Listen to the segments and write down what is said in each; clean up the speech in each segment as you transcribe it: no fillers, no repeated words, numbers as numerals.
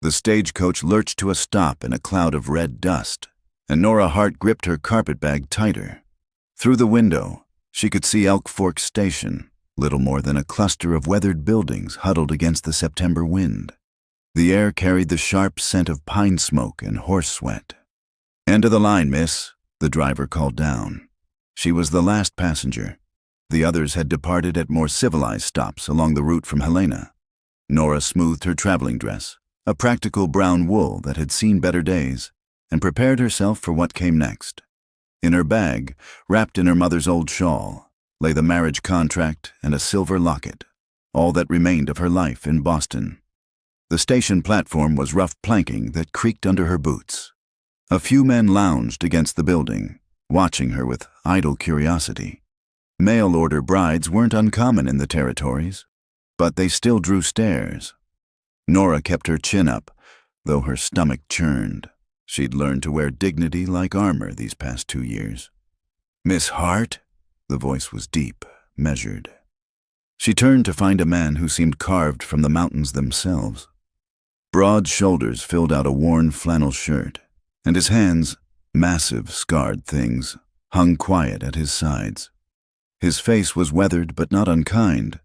The stagecoach lurched to a stop in a cloud of red dust, and Nora Hart gripped her carpetbag tighter. Through the window, she could see Elk Fork Station, little more than a cluster of weathered buildings huddled against the September wind. The air carried the sharp scent of pine smoke and horse sweat. "End of the line, miss," the driver called down. She was the last passenger. The others had departed at more civilized stops along the route from Helena. Nora smoothed her traveling dress, a practical brown wool that had seen better days, and prepared herself for what came next. In her bag, wrapped in her mother's old shawl, lay the marriage contract and a silver locket, all that remained of her life in Boston. The station platform was rough planking that creaked under her boots. A few men lounged against the building, watching her with idle curiosity. Mail-order brides weren't uncommon in the territories, but they still drew stares. Nora kept her chin up, though her stomach churned. She'd learned to wear dignity like armor these past 2 years. "Miss Hart?" The voice was deep, measured. She turned to find a man who seemed carved from the mountains themselves. Broad shoulders filled out a worn flannel shirt, and his hands, massive, scarred things, hung quiet at his sides. His face was weathered but not unkind,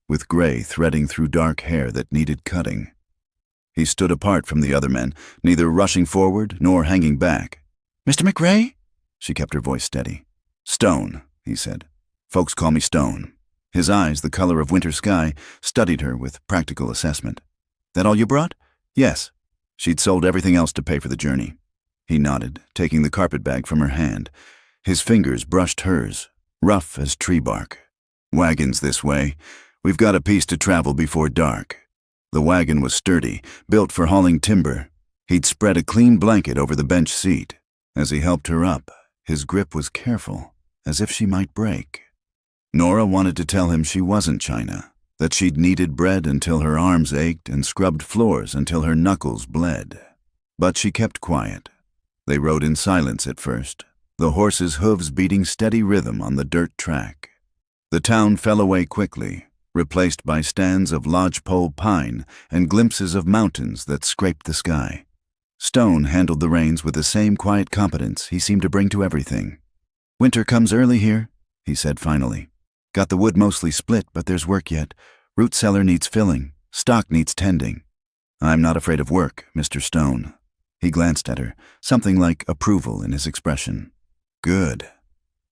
with gray threading through dark hair that needed cutting. He stood apart from the other men, neither rushing forward nor hanging back. "Mr. McRae?" She kept her voice steady. "Stone," he said. "Folks call me Stone." His eyes, the color of winter sky, studied her with practical assessment. "That all you brought?" "Yes." She'd sold everything else to pay for the journey. He nodded, taking the carpetbag from her hand. His fingers brushed hers, rough as tree bark. "Wagon's this way. We've got a piece to travel before dark." The wagon was sturdy, built for hauling timber. He'd spread a clean blanket over the bench seat. As he helped her up, his grip was careful, as if she might break. Nora wanted to tell him she wasn't China, that she'd kneaded bread until her arms ached and scrubbed floors until her knuckles bled. But she kept quiet. They rode in silence at first, the horses' hooves beating steady rhythm on the dirt track. The town fell away quickly, replaced by stands of lodgepole pine and glimpses of mountains that scraped the sky. Stone handled the reins with the same quiet competence he seemed to bring to everything. "Winter comes early here," he said finally. "Got the wood mostly split, but there's work yet. Root cellar needs filling. Stock needs tending." "I'm not afraid of work, Mr. Stone." He glanced at her, something like approval in his expression. "Good."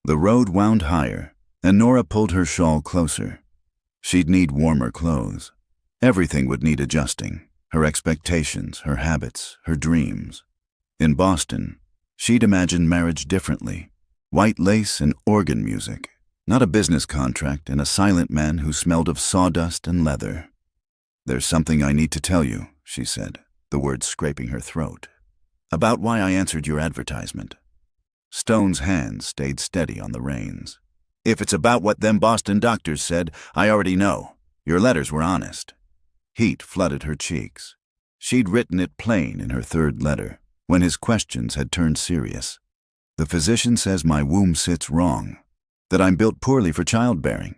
The road wound higher, and Nora pulled her shawl closer. She'd need warmer clothes. Everything would need adjusting. Her expectations, her habits, her dreams. In Boston, she'd imagined marriage differently. White lace and organ music. Not a business contract and a silent man who smelled of sawdust and leather. "There's something I need to tell you," she said, the words scraping her throat. "About why I answered your advertisement." Stone's hand stayed steady on the reins. "If it's about what them Boston doctors said, I already know. Your letters were honest." Heat flooded her cheeks. She'd written it plain in her third letter, when his questions had turned serious. "The physician says my womb sits wrong, that I'm built poorly for childbearing.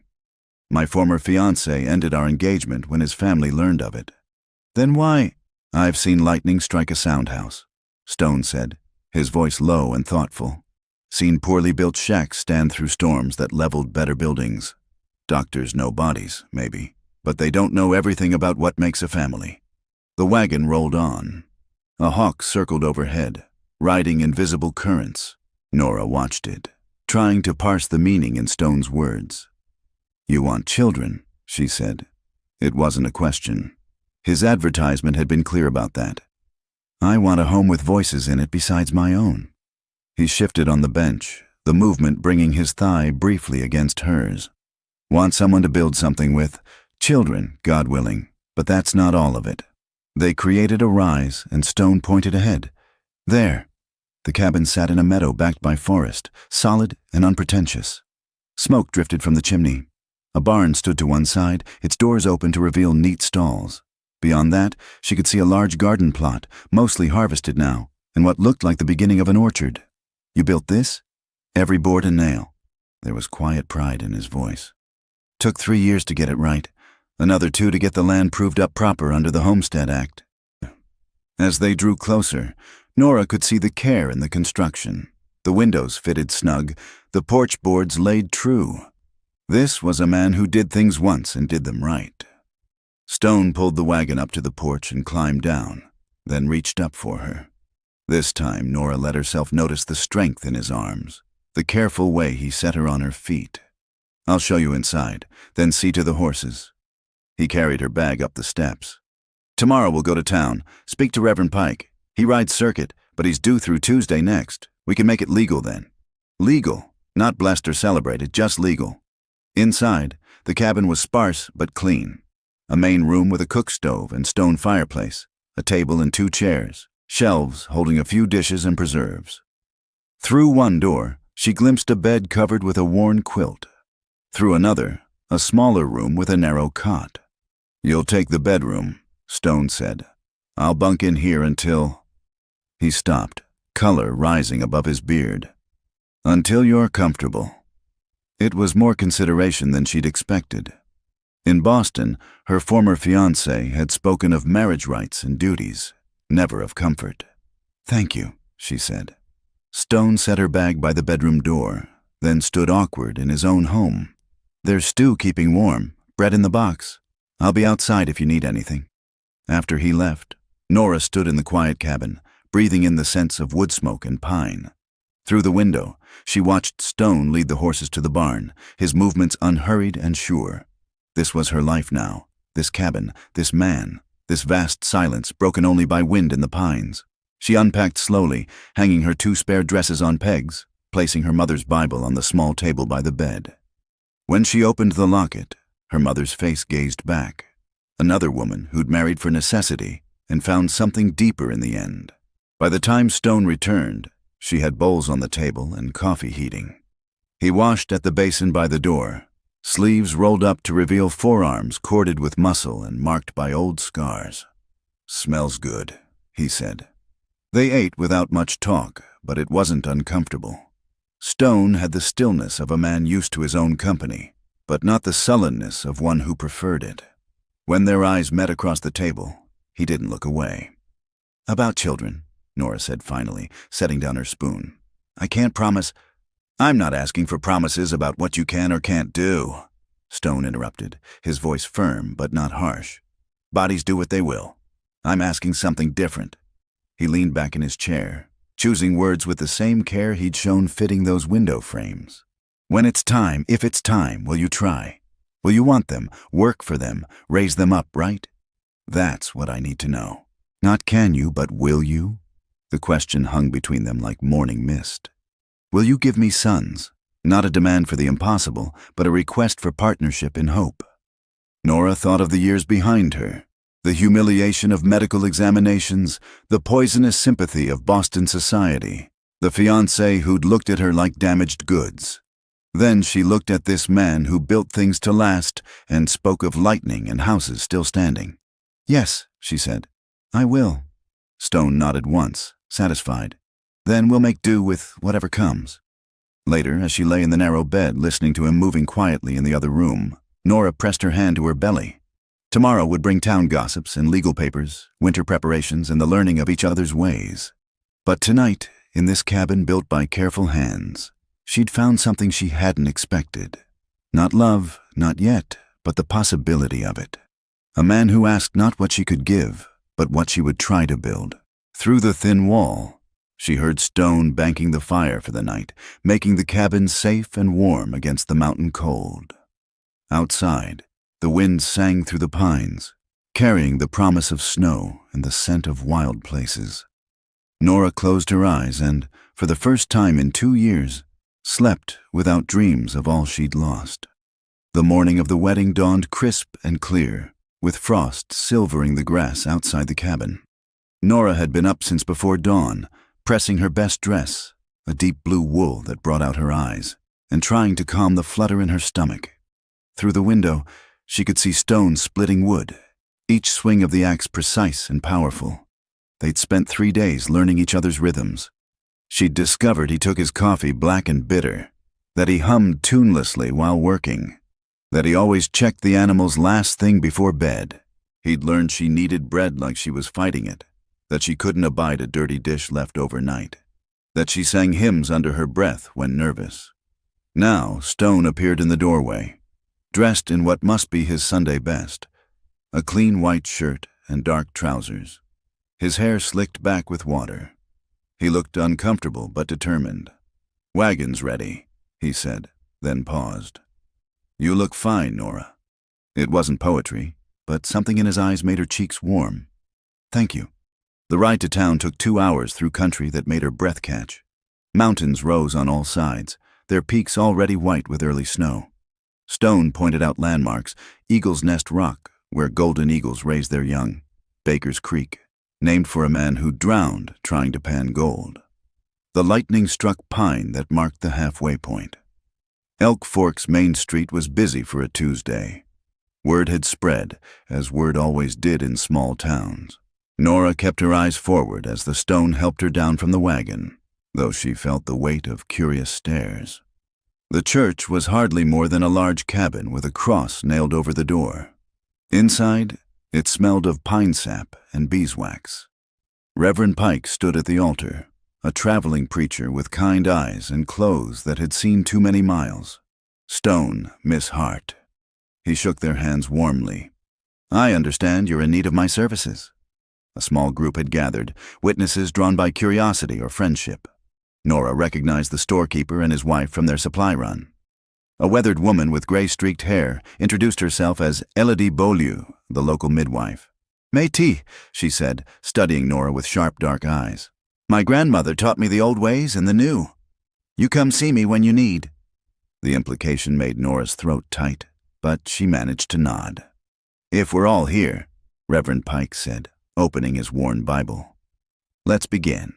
My former fiancé ended our engagement when his family learned of it." "Then why—" "I've seen lightning strike a sound house," Stone said, his voice low and thoughtful. "Seen poorly built shacks stand through storms that leveled better buildings. Doctors know bodies, maybe, but they don't know everything about what makes a family." The wagon rolled on. A hawk circled overhead, riding invisible currents. Nora watched it, trying to parse the meaning in Stone's words. "You want children," she said. It wasn't a question. His advertisement had been clear about that. "I want a home with voices in it besides my own." He shifted on the bench, the movement bringing his thigh briefly against hers. "Want someone to build something with. Children, God willing, but that's not all of it." They created a rise, and Stone pointed ahead. "There." The cabin sat in a meadow backed by forest, solid and unpretentious. Smoke drifted from the chimney. A barn stood to one side, its doors open to reveal neat stalls. Beyond that, she could see a large garden plot, mostly harvested now, and what looked like the beginning of an orchard. "You built this?" "Every board and nail." There was quiet pride in his voice. "Took 3 years to get it right. Another 2 to get the land proved up proper under the Homestead Act." As they drew closer, Nora could see the care in the construction. The windows fitted snug, the porch boards laid true. This was a man who did things once and did them right. Stone pulled the wagon up to the porch and climbed down, then reached up for her. This time, Nora let herself notice the strength in his arms, the careful way he set her on her feet. "I'll show you inside, then see to the horses." He carried her bag up the steps. "Tomorrow we'll go to town, speak to Reverend Pike. He rides circuit, but he's due through Tuesday next. We can make it legal then." Legal, not blessed or celebrated, just legal. Inside, the cabin was sparse but clean. A main room with a cook stove and stone fireplace, a table and 2 chairs, shelves holding a few dishes and preserves. Through one door, she glimpsed a bed covered with a worn quilt. Through another, a smaller room with a narrow cot. "You'll take the bedroom," Stone said. "I'll bunk in here until—" He stopped, color rising above his beard. "Until you're comfortable." It was more consideration than she'd expected. In Boston, her former fiancé had spoken of marriage rights and duties, never of comfort. "Thank you," she said. Stone set her bag by the bedroom door, then stood awkward in his own home. "There's stew keeping warm, bread in the box. I'll be outside if you need anything." After he left, Nora stood in the quiet cabin, breathing in the scents of wood smoke and pine. Through the window, she watched Stone lead the horses to the barn, his movements unhurried and sure. This was her life now, this cabin, this man, this vast silence broken only by wind in the pines. She unpacked slowly, hanging her 2 spare dresses on pegs, placing her mother's Bible on the small table by the bed. When she opened the locket, her mother's face gazed back. Another woman who'd married for necessity and found something deeper in the end. By the time Stone returned, she had bowls on the table and coffee heating. He washed at the basin by the door, sleeves rolled up to reveal forearms corded with muscle and marked by old scars. "Smells good," he said. They ate without much talk, but it wasn't uncomfortable. Stone had the stillness of a man used to his own company, but not the sullenness of one who preferred it. When their eyes met across the table, he didn't look away. "About children," Nora said finally, setting down her spoon. "I can't promise—" "I'm not asking for promises about what you can or can't do," Stone interrupted, his voice firm but not harsh. "Bodies do what they will. I'm asking something different." He leaned back in his chair, choosing words with the same care he'd shown fitting those window frames. "When it's time, if it's time, will you try? Will you want them, work for them, raise them up, right? That's what I need to know. Not can you, but will you?" The question hung between them like morning mist. "Will you give me sons? Not a demand for the impossible, but a request for partnership in hope." Nora thought of the years behind her, the humiliation of medical examinations, the poisonous sympathy of Boston society, the fiancé who'd looked at her like damaged goods. Then she looked at this man who built things to last and spoke of lightning and houses still standing. "Yes," she said, "I will." Stone nodded once, satisfied. "Then we'll make do with whatever comes." Later, as she lay in the narrow bed listening to him moving quietly in the other room, Nora pressed her hand to her belly. Tomorrow would bring town gossips and legal papers, winter preparations, and the learning of each other's ways. But tonight, in this cabin built by careful hands, she'd found something she hadn't expected. Not love, not yet, but the possibility of it. A man who asked not what she could give, but what she would try to build. Through the thin wall, she heard Stone banking the fire for the night, making the cabin safe and warm against the mountain cold. Outside, the wind sang through the pines, carrying the promise of snow and the scent of wild places. Nora closed her eyes and, for the first time in 2 years, slept without dreams of all she'd lost. The morning of the wedding dawned crisp and clear, with frost silvering the grass outside the cabin. Nora had been up since before dawn, pressing her best dress, a deep blue wool that brought out her eyes, and trying to calm the flutter in her stomach. Through the window, she could see Stone splitting wood, each swing of the axe precise and powerful. They'd spent 3 days learning each other's rhythms. She'd discovered he took his coffee black and bitter, that he hummed tunelessly while working, that he always checked the animals last thing before bed. He'd learned she needed bread like she was fighting it, that she couldn't abide a dirty dish left overnight, that she sang hymns under her breath when nervous. Now Stone appeared in the doorway, dressed in what must be his Sunday best, a clean white shirt and dark trousers, his hair slicked back with water. He looked uncomfortable but determined. "Wagon's ready," he said, then paused. "You look fine, Nora." It wasn't poetry, but something in his eyes made her cheeks warm. "Thank you." The ride to town took 2 hours through country that made her breath catch. Mountains rose on all sides, their peaks already white with early snow. Stone pointed out landmarks: Eagle's Nest Rock, where golden eagles raise their young; Baker's Creek, named for a man who drowned trying to pan gold; the lightning-struck pine that marked the halfway point. Elk Fork's Main Street was busy for a Tuesday. Word had spread, as word always did in small towns. Nora kept her eyes forward as the Stone helped her down from the wagon, though she felt the weight of curious stares. The church was hardly more than a large cabin with a cross nailed over the door. Inside, it smelled of pine sap and beeswax. Reverend Pike stood at the altar, a traveling preacher with kind eyes and clothes that had seen too many miles. Stone, Miss Hart. He shook their hands warmly. "I understand you're in need of my services." A small group had gathered, witnesses drawn by curiosity or friendship. Nora recognized the storekeeper and his wife from their supply run. A weathered woman with gray-streaked hair introduced herself as Elodie Beaulieu, the local midwife. "Métis," she said, studying Nora with sharp dark eyes. "My grandmother taught me the old ways and the new. You come see me when you need." The implication made Nora's throat tight, but she managed to nod. "If we're all here," Reverend Pike said, opening his worn Bible, "let's begin."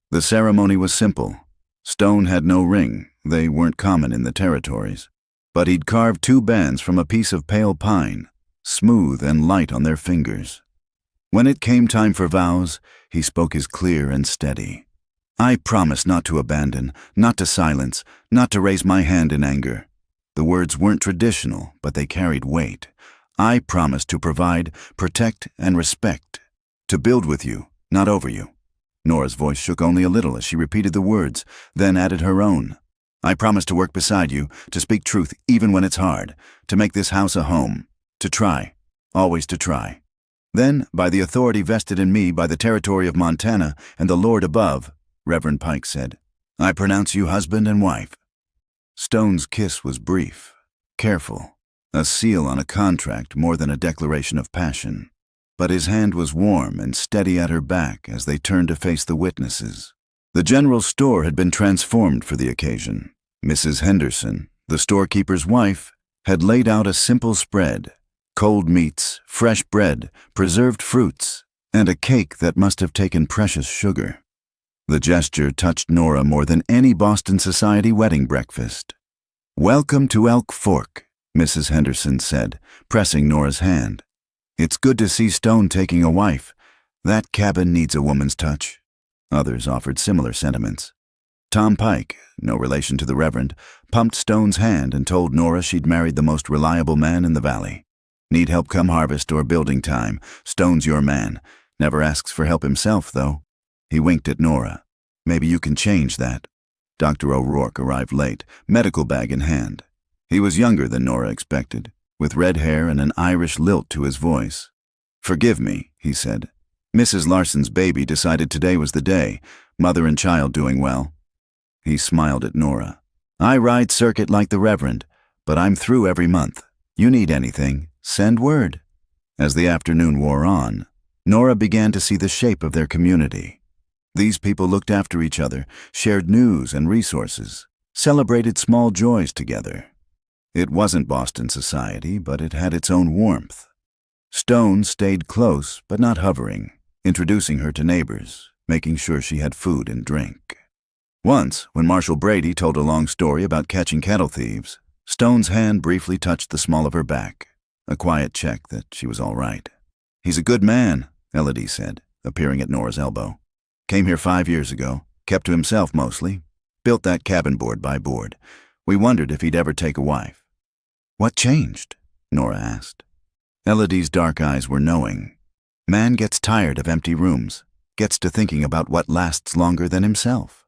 The ceremony was simple. Stone had no ring, they weren't common in the territories, but he'd carved 2 bands from a piece of pale pine, smooth and light on their fingers. When it came time for vows, he spoke as clear and steady. "I promise not to abandon, not to silence, not to raise my hand in anger." The words weren't traditional, but they carried weight. "I promise to provide, protect, and respect, to build with you, not over you." Nora's voice shook only a little as she repeated the words, then added her own. "I promise to work beside you, to speak truth even when it's hard, to make this house a home, to try, always to try." Then, by the authority vested in me by the territory of Montana and the Lord above, Reverend Pike said, "I pronounce you husband and wife." Stone's kiss was brief, careful, a seal on a contract more than a declaration of passion. But his hand was warm and steady at her back as they turned to face the witnesses. The general store had been transformed for the occasion. Mrs. Henderson, the storekeeper's wife, had laid out a simple spread: cold meats, fresh bread, preserved fruits, and a cake that must have taken precious sugar. The gesture touched Nora more than any Boston society wedding breakfast. "Welcome to Elk Fork," Mrs. Henderson said, pressing Nora's hand. "It's good to see Stone taking a wife. That cabin needs a woman's touch." Others offered similar sentiments. Tom Pike, no relation to the Reverend, pumped Stone's hand and told Nora she'd married the most reliable man in the valley. "Need help come harvest or building time, Stone's your man. Never asks for help himself, though." He winked at Nora. "Maybe you can change that." Dr. O'Rourke arrived late, medical bag in hand. He was younger than Nora expected, with red hair and an Irish lilt to his voice. "Forgive me," he said. "Mrs. Larson's baby decided today was the day. Mother and child doing well." He smiled at Nora. "I ride circuit like the Reverend, but I'm through every month. You need anything, send word." As the afternoon wore on, Nora began to see the shape of their community. These people looked after each other, shared news and resources, celebrated small joys together. It wasn't Boston society, but it had its own warmth. Stone stayed close, but not hovering, introducing her to neighbors, making sure she had food and drink. Once, when Marshal Brady told a long story about catching cattle thieves, Stone's hand briefly touched the small of her back, a quiet check that she was all right. "He's a good man," Elodie said, appearing at Nora's elbow. "Came here 5 years ago, kept to himself mostly, built that cabin board by board. We wondered if he'd ever take a wife." "What changed?" Nora asked. Elodie's dark eyes were knowing. Man gets tired of empty rooms, gets to thinking about what lasts longer than himself.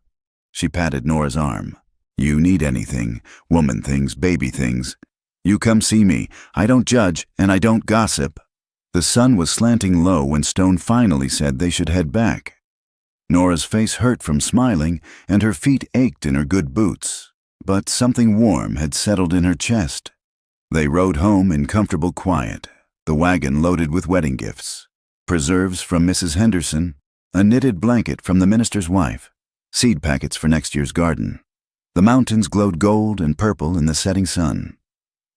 She patted Nora's arm. You need anything, woman things, baby things. You come see me. I don't judge, and I don't gossip. The sun was slanting low when Stone finally said they should head back. Nora's face hurt from smiling, and her feet ached in her good boots, but something warm had settled in her chest. They rode home in comfortable quiet, the wagon loaded with wedding gifts, preserves from Mrs. Henderson, a knitted blanket from the minister's wife, seed packets for next year's garden. The mountains glowed gold and purple in the setting sun.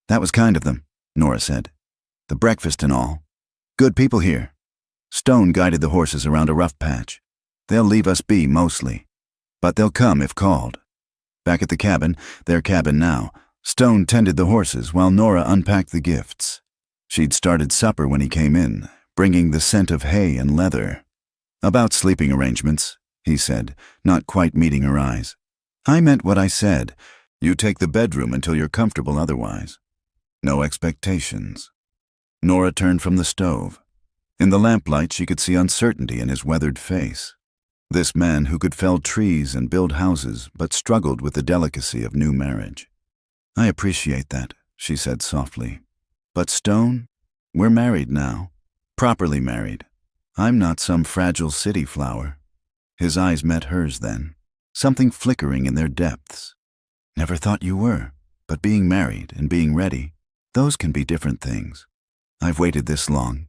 That was kind of them, Nora said. The breakfast and all. Good people here. Stone guided the horses around a rough patch. They'll leave us be mostly, but they'll come if called. Back at the cabin, their cabin now, Stone tended the horses while Nora unpacked the gifts. She'd started supper when he came in, bringing the scent of hay and leather. About sleeping arrangements, he said, not quite meeting her eyes. I meant what I said. You take the bedroom until you're comfortable otherwise. No expectations. Nora turned from the stove. In the lamplight, she could see uncertainty in his weathered face. This man who could fell trees and build houses, but struggled with the delicacy of new marriage. I appreciate that, she said softly. But Stone, we're married now. Properly married. I'm not some fragile city flower. His eyes met hers then, something flickering in their depths. Never thought you were, but being married and being ready, those can be different things. I've waited this long.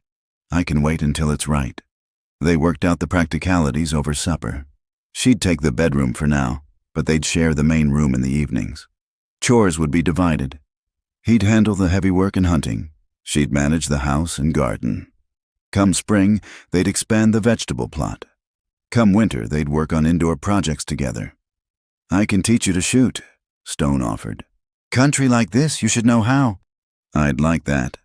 I can wait until it's right. They worked out the practicalities over supper. She'd take the bedroom for now, but they'd share the main room in the evenings. Chores would be divided. He'd handle the heavy work and hunting. She'd manage the house and garden. Come spring, they'd expand the vegetable plot. Come winter, they'd work on indoor projects together. I can teach you to shoot, Stone offered. Country like this, you should know how. I'd like that.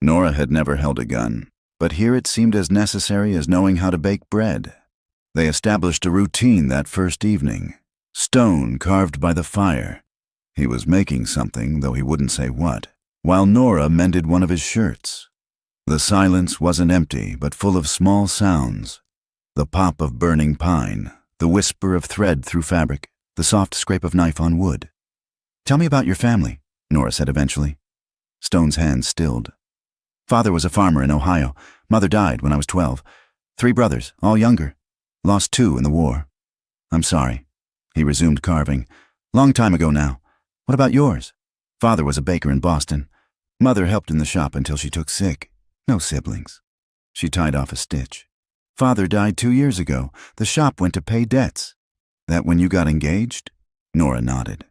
Nora had never held a gun, but here it seemed as necessary as knowing how to bake bread. They established a routine that first evening. Stone carved by the fire. He was making something, though he wouldn't say what, while Nora mended one of his shirts. The silence wasn't empty, but full of small sounds. The pop of burning pine, the whisper of thread through fabric, the soft scrape of knife on wood. Tell me about your family, Nora said eventually. Stone's hands stilled. Father was a farmer in Ohio. Mother died when I was 12. 3 brothers, all younger. Lost 2 in the war. I'm sorry. He resumed carving. Long time ago now. What about yours? Father was a baker in Boston. Mother helped in the shop until she took sick. No siblings. She tied off a stitch. Father died 2 years ago. The shop went to pay debts. That when you got engaged? Nora nodded.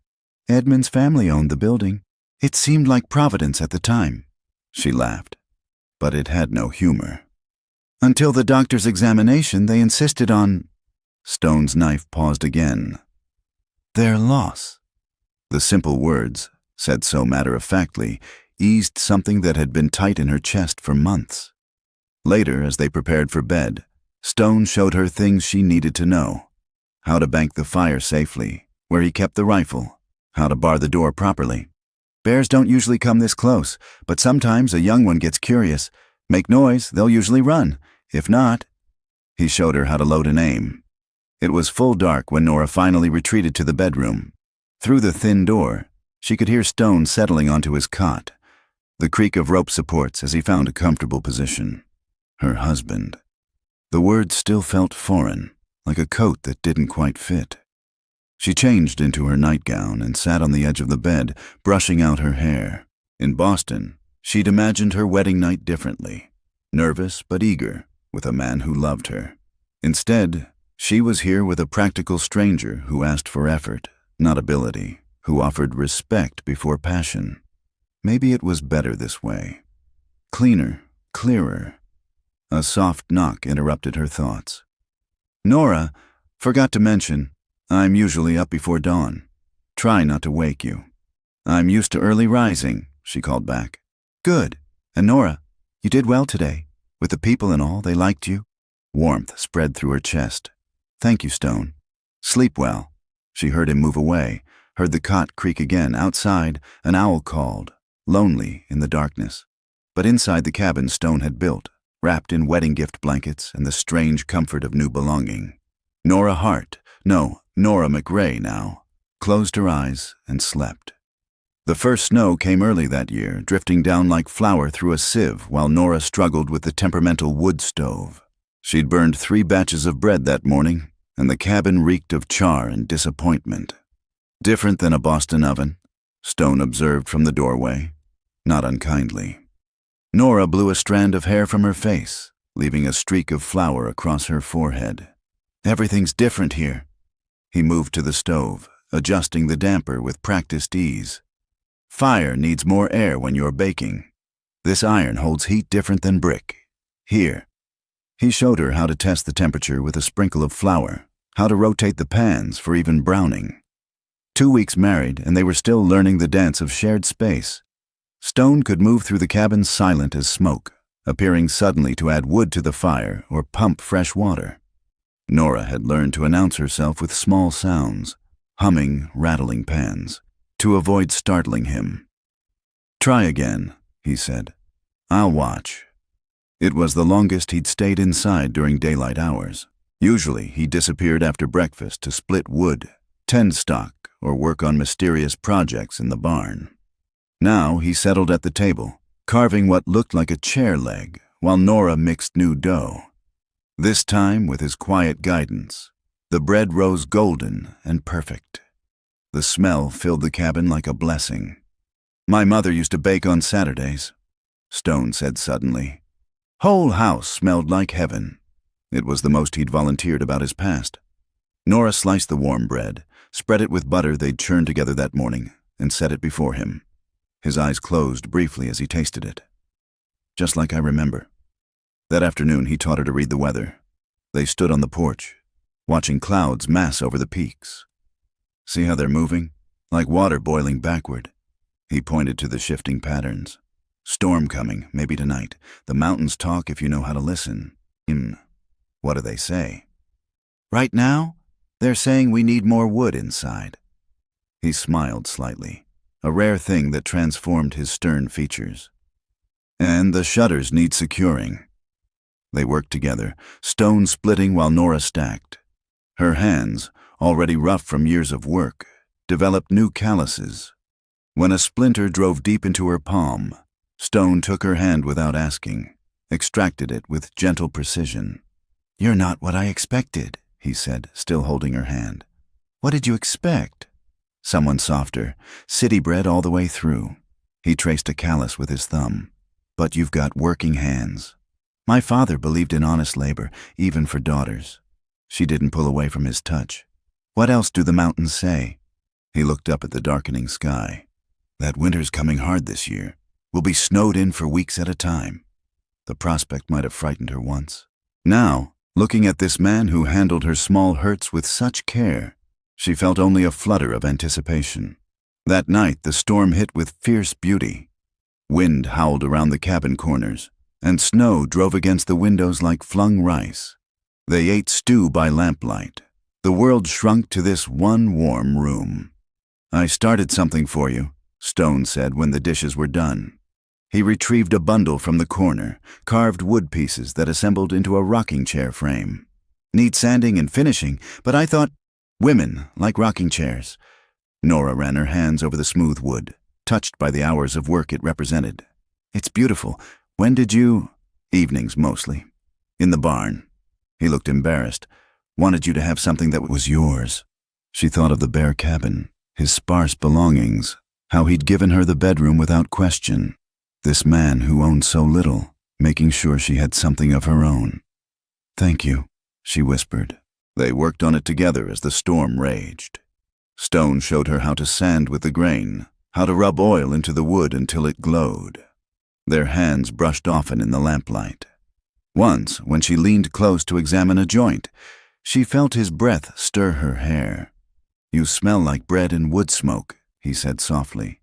Edmund's family owned the building. It seemed like Providence at the time. She laughed. But it had no humor. Until the doctor's examination, they insisted on... Stone's knife paused again. Their loss. The simple words, said so matter-of-factly, eased something that had been tight in her chest for months. Later, as they prepared for bed, Stone showed her things she needed to know. How to bank the fire safely, where he kept the rifle, how to bar the door properly. Bears don't usually come this close, but sometimes a young one gets curious. Make noise, they'll usually run. If not... He showed her how to load and aim. It was full dark when Nora finally retreated to the bedroom. Through the thin door, she could hear Stone settling onto his cot, the creak of rope supports as he found a comfortable position. Her husband. The words still felt foreign, like a coat that didn't quite fit. She changed into her nightgown and sat on the edge of the bed, brushing out her hair. In Boston, she'd imagined her wedding night differently, nervous but eager, with a man who loved her. Instead, she was here with a practical stranger who asked for effort, not ability, who offered respect before passion. Maybe it was better this way. Cleaner, clearer. A soft knock interrupted her thoughts. Nora, forgot to mention, I'm usually up before dawn. Try not to wake you. I'm used to early rising, she called back. Good. And Nora, you did well today. With the people and all, they liked you. Warmth spread through her chest. Thank you, Stone. Sleep well. She heard him move away, heard the cot creak again. Outside, an owl called, lonely in the darkness. But inside the cabin Stone had built, wrapped in wedding gift blankets and the strange comfort of new belonging. Nora McRae now, closed her eyes and slept. The first snow came early that year, drifting down like flour through a sieve while Nora struggled with the temperamental wood stove. She'd burned 3 batches of bread that morning, and the cabin reeked of char and disappointment. Different than a Boston oven, Stone observed from the doorway, not unkindly. Nora blew a strand of hair from her face, leaving a streak of flour across her forehead. Everything's different here. He moved to the stove, adjusting the damper with practiced ease. Fire needs more air when you're baking. This iron holds heat different than brick. Here. He showed her how to test the temperature with a sprinkle of flour, how to rotate the pans for even browning. 2 weeks married, and they were still learning the dance of shared space. Stone could move through the cabin silent as smoke, appearing suddenly to add wood to the fire or pump fresh water. Nora had learned to announce herself with small sounds, humming, rattling pans, to avoid startling him. "Try again," he said. "I'll watch." It was the longest he'd stayed inside during daylight hours. Usually he disappeared after breakfast to split wood, tend stock, or work on mysterious projects in the barn. Now he settled at the table, carving what looked like a chair leg, while Nora mixed new dough. This time, with his quiet guidance, the bread rose golden and perfect. The smell filled the cabin like a blessing. "My mother used to bake on Saturdays," Stone said suddenly. Whole house smelled like heaven. It was the most he'd volunteered about his past. Nora sliced the warm bread, spread it with butter they'd churned together that morning, and set it before him. His eyes closed briefly as he tasted it. "Just like I remember." That afternoon he taught her to read the weather. They stood on the porch, watching clouds mass over the peaks. "See how they're moving? Like water boiling backward." He pointed to the shifting patterns. "Storm coming, maybe tonight. The mountains talk if you know how to listen." What do they say?" "Right now, they're saying we need more wood inside." He smiled slightly, a rare thing that transformed his stern features. "And the shutters need securing." They worked together, stone splitting while Nora stacked. Her hands, already rough from years of work, developed new calluses. When a splinter drove deep into her palm, Stone took her hand without asking, extracted it with gentle precision. "You're not what I expected," he said, still holding her hand. "What did you expect?" "Someone softer, city-bred all the way through." He traced a callus with his thumb. "But you've got working hands." "My father believed in honest labor, even for daughters." She didn't pull away from his touch. "What else do the mountains say?" He looked up at the darkening sky. "That winter's coming hard this year. We'll be snowed in for weeks at a time." The prospect might have frightened her once. Now, looking at this man who handled her small hurts with such care, she felt only a flutter of anticipation. That night the storm hit with fierce beauty. Wind howled around the cabin corners, and snow drove against the windows like flung rice. They ate stew by lamplight. The world shrunk to this one warm room. "I started something for you," Stone said when the dishes were done. He retrieved a bundle from the corner, carved wood pieces that assembled into a rocking chair frame. "Need sanding and finishing, but I thought women like rocking chairs." Nora ran her hands over the smooth wood, touched by the hours of work it represented. "It's beautiful. When did you—" "Evenings, mostly. In the barn." He looked embarrassed. "Wanted you to have something that was yours." She thought of the bare cabin, his sparse belongings, how he'd given her the bedroom without question. This man who owned so little, making sure she had something of her own. "Thank you," she whispered. They worked on it together as the storm raged. Stone showed her how to sand with the grain, how to rub oil into the wood until it glowed. Their hands brushed often in the lamplight. Once, when she leaned close to examine a joint, she felt his breath stir her hair. "You smell like bread and wood smoke," he said softly.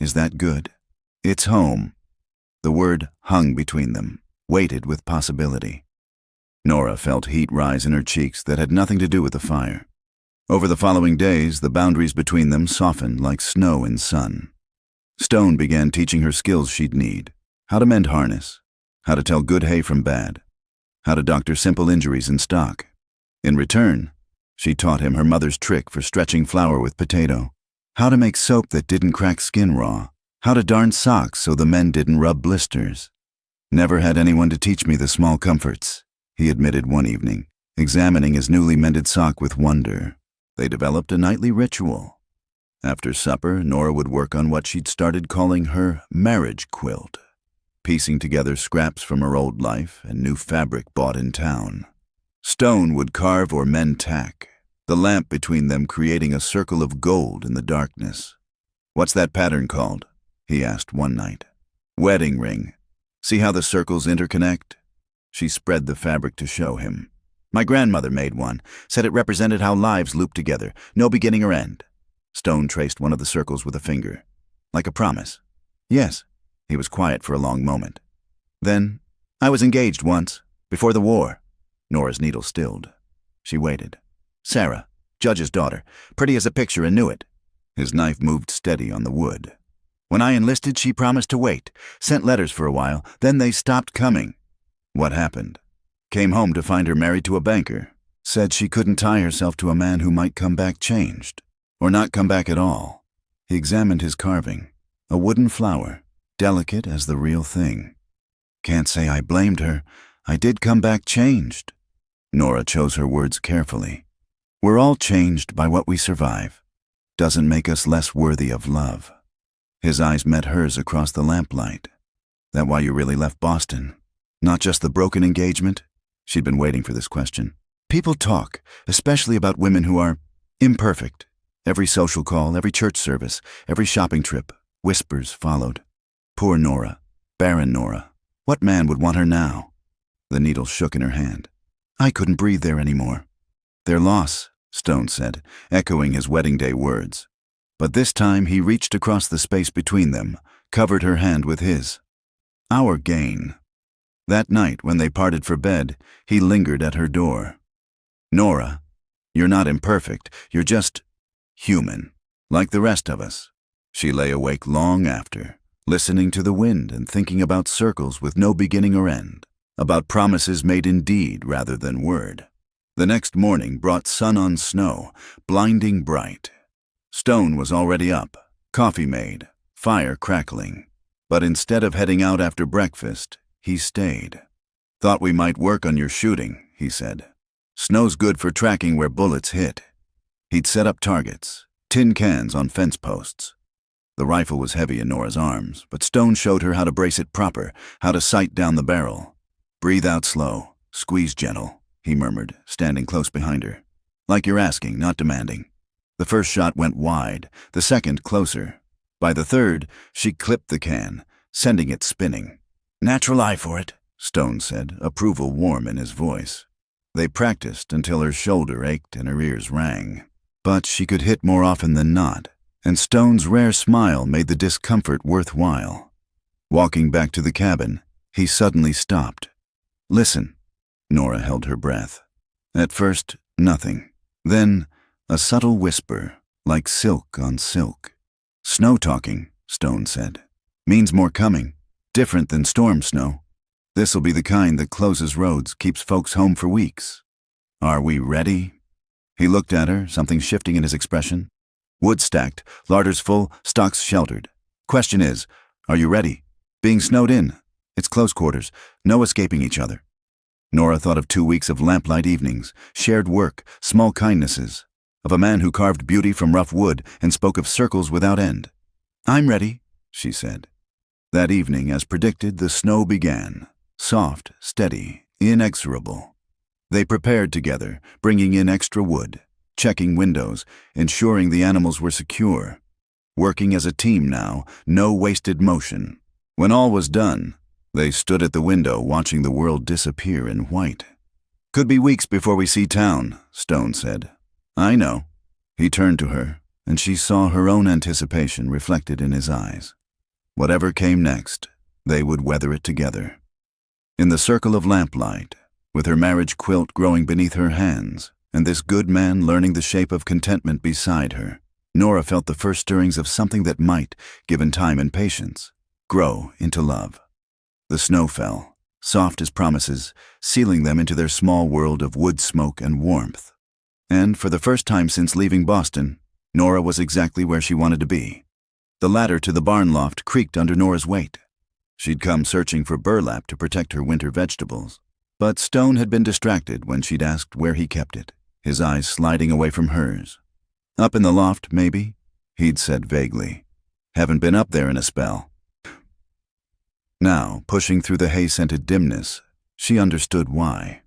"Is that good?" "It's home." The word hung between them, weighted with possibility. Nora felt heat rise in her cheeks that had nothing to do with the fire. Over the following days, the boundaries between them softened like snow in sun. Stone began teaching her skills she'd need: how to mend harness, how to tell good hay from bad, how to doctor simple injuries in stock. In return, she taught him her mother's trick for stretching flour with potato, how to make soap that didn't crack skin raw, how to darn socks so the men didn't rub blisters. "Never had anyone to teach me the small comforts," he admitted one evening, examining his newly mended sock with wonder. They developed a nightly ritual. After supper, Nora would work on what she'd started calling her marriage quilt, piecing together scraps from her old life and new fabric bought in town. Stone would carve or mend tack, the lamp between them creating a circle of gold in the darkness. "What's that pattern called?" he asked one night. "Wedding ring. See how the circles interconnect?" She spread the fabric to show him. "My grandmother made one, said it represented how lives loop together, no beginning or end." Stone traced one of the circles with a finger. "Like a promise." "Yes." He was quiet for a long moment. "Then, I was engaged once, before the war." Nora's needle stilled. She waited. "Sarah, judge's daughter, pretty as a picture and knew it." His knife moved steady on the wood. "When I enlisted, she promised to wait, sent letters for a while, then they stopped coming." "What happened?" "Came home to find her married to a banker. Said she couldn't tie herself to a man who might come back changed, or not come back at all." He examined his carving. A wooden flower, delicate as the real thing. "Can't say I blamed her. I did come back changed." Nora chose her words carefully. "We're all changed by what we survive. Doesn't make us less worthy of love." His eyes met hers across the lamplight. "That why you really left Boston? Not just the broken engagement?" She'd been waiting for this question. "People talk, especially about women who are imperfect. Every social call, every church service, every shopping trip, whispers followed. Poor Nora, barren Nora. What man would want her now?" The needle shook in her hand. "I couldn't breathe there anymore." "Their loss," Stone said, echoing his wedding day words. But this time he reached across the space between them, covered her hand with his. "Our gain." That night, when they parted for bed, he lingered at her door. "Nora, you're not imperfect, you're just human, like the rest of us." She lay awake long after, listening to the wind and thinking about circles with no beginning or end, about promises made in deed rather than word. The next morning brought sun on snow, blinding bright. Stone was already up, coffee made, fire crackling. But instead of heading out after breakfast, he stayed. "Thought we might work on your shooting," he said. "Snow's good for tracking where bullets hit." He'd set up targets, tin cans on fence posts. The rifle was heavy in Nora's arms, but Stone showed her how to brace it proper, how to sight down the barrel. "Breathe out slow, squeeze gentle," he murmured, standing close behind her. "Like you're asking, not demanding." The first shot went wide, the second closer. By the third, she clipped the can, sending it spinning. "Natural eye for it," Stone said, approval warm in his voice. They practiced until her shoulder ached and her ears rang. But she could hit more often than not, and Stone's rare smile made the discomfort worthwhile. Walking back to the cabin, he suddenly stopped. "Listen." Nora held her breath. At first, nothing. Then, a subtle whisper, like silk on silk. "Snow talking," Stone said. "Means more coming. Different than storm snow. This'll be the kind that closes roads, keeps folks home for weeks. Are we ready?" He looked at her, something shifting in his expression. "Wood stacked, larders full, stocks sheltered. Question is, are you ready? Being snowed in. It's close quarters, no escaping each other." Nora thought of 2 weeks of lamplight evenings, shared work, small kindnesses, of a man who carved beauty from rough wood and spoke of circles without end. "I'm ready," she said. That evening, as predicted, the snow began, soft, steady, inexorable. They prepared together, bringing in extra wood, checking windows, ensuring the animals were secure. Working as a team now, no wasted motion. When all was done, they stood at the window watching the world disappear in white. "Could be weeks before we see town," Stone said. "I know." He turned to her, and she saw her own anticipation reflected in his eyes. Whatever came next, they would weather it together. In the circle of lamplight, with her marriage quilt growing beneath her hands, and this good man learning the shape of contentment beside her, Nora felt the first stirrings of something that might, given time and patience, grow into love. The snow fell, soft as promises, sealing them into their small world of wood smoke and warmth. And for the first time since leaving Boston, Nora was exactly where she wanted to be. The ladder to the barn loft creaked under Nora's weight. She'd come searching for burlap to protect her winter vegetables. But Stone had been distracted when she'd asked where he kept it, his eyes sliding away from hers. Up in the loft, maybe, he'd said vaguely. Haven't been up there in a spell. Now, pushing through the hay-scented dimness, she understood why.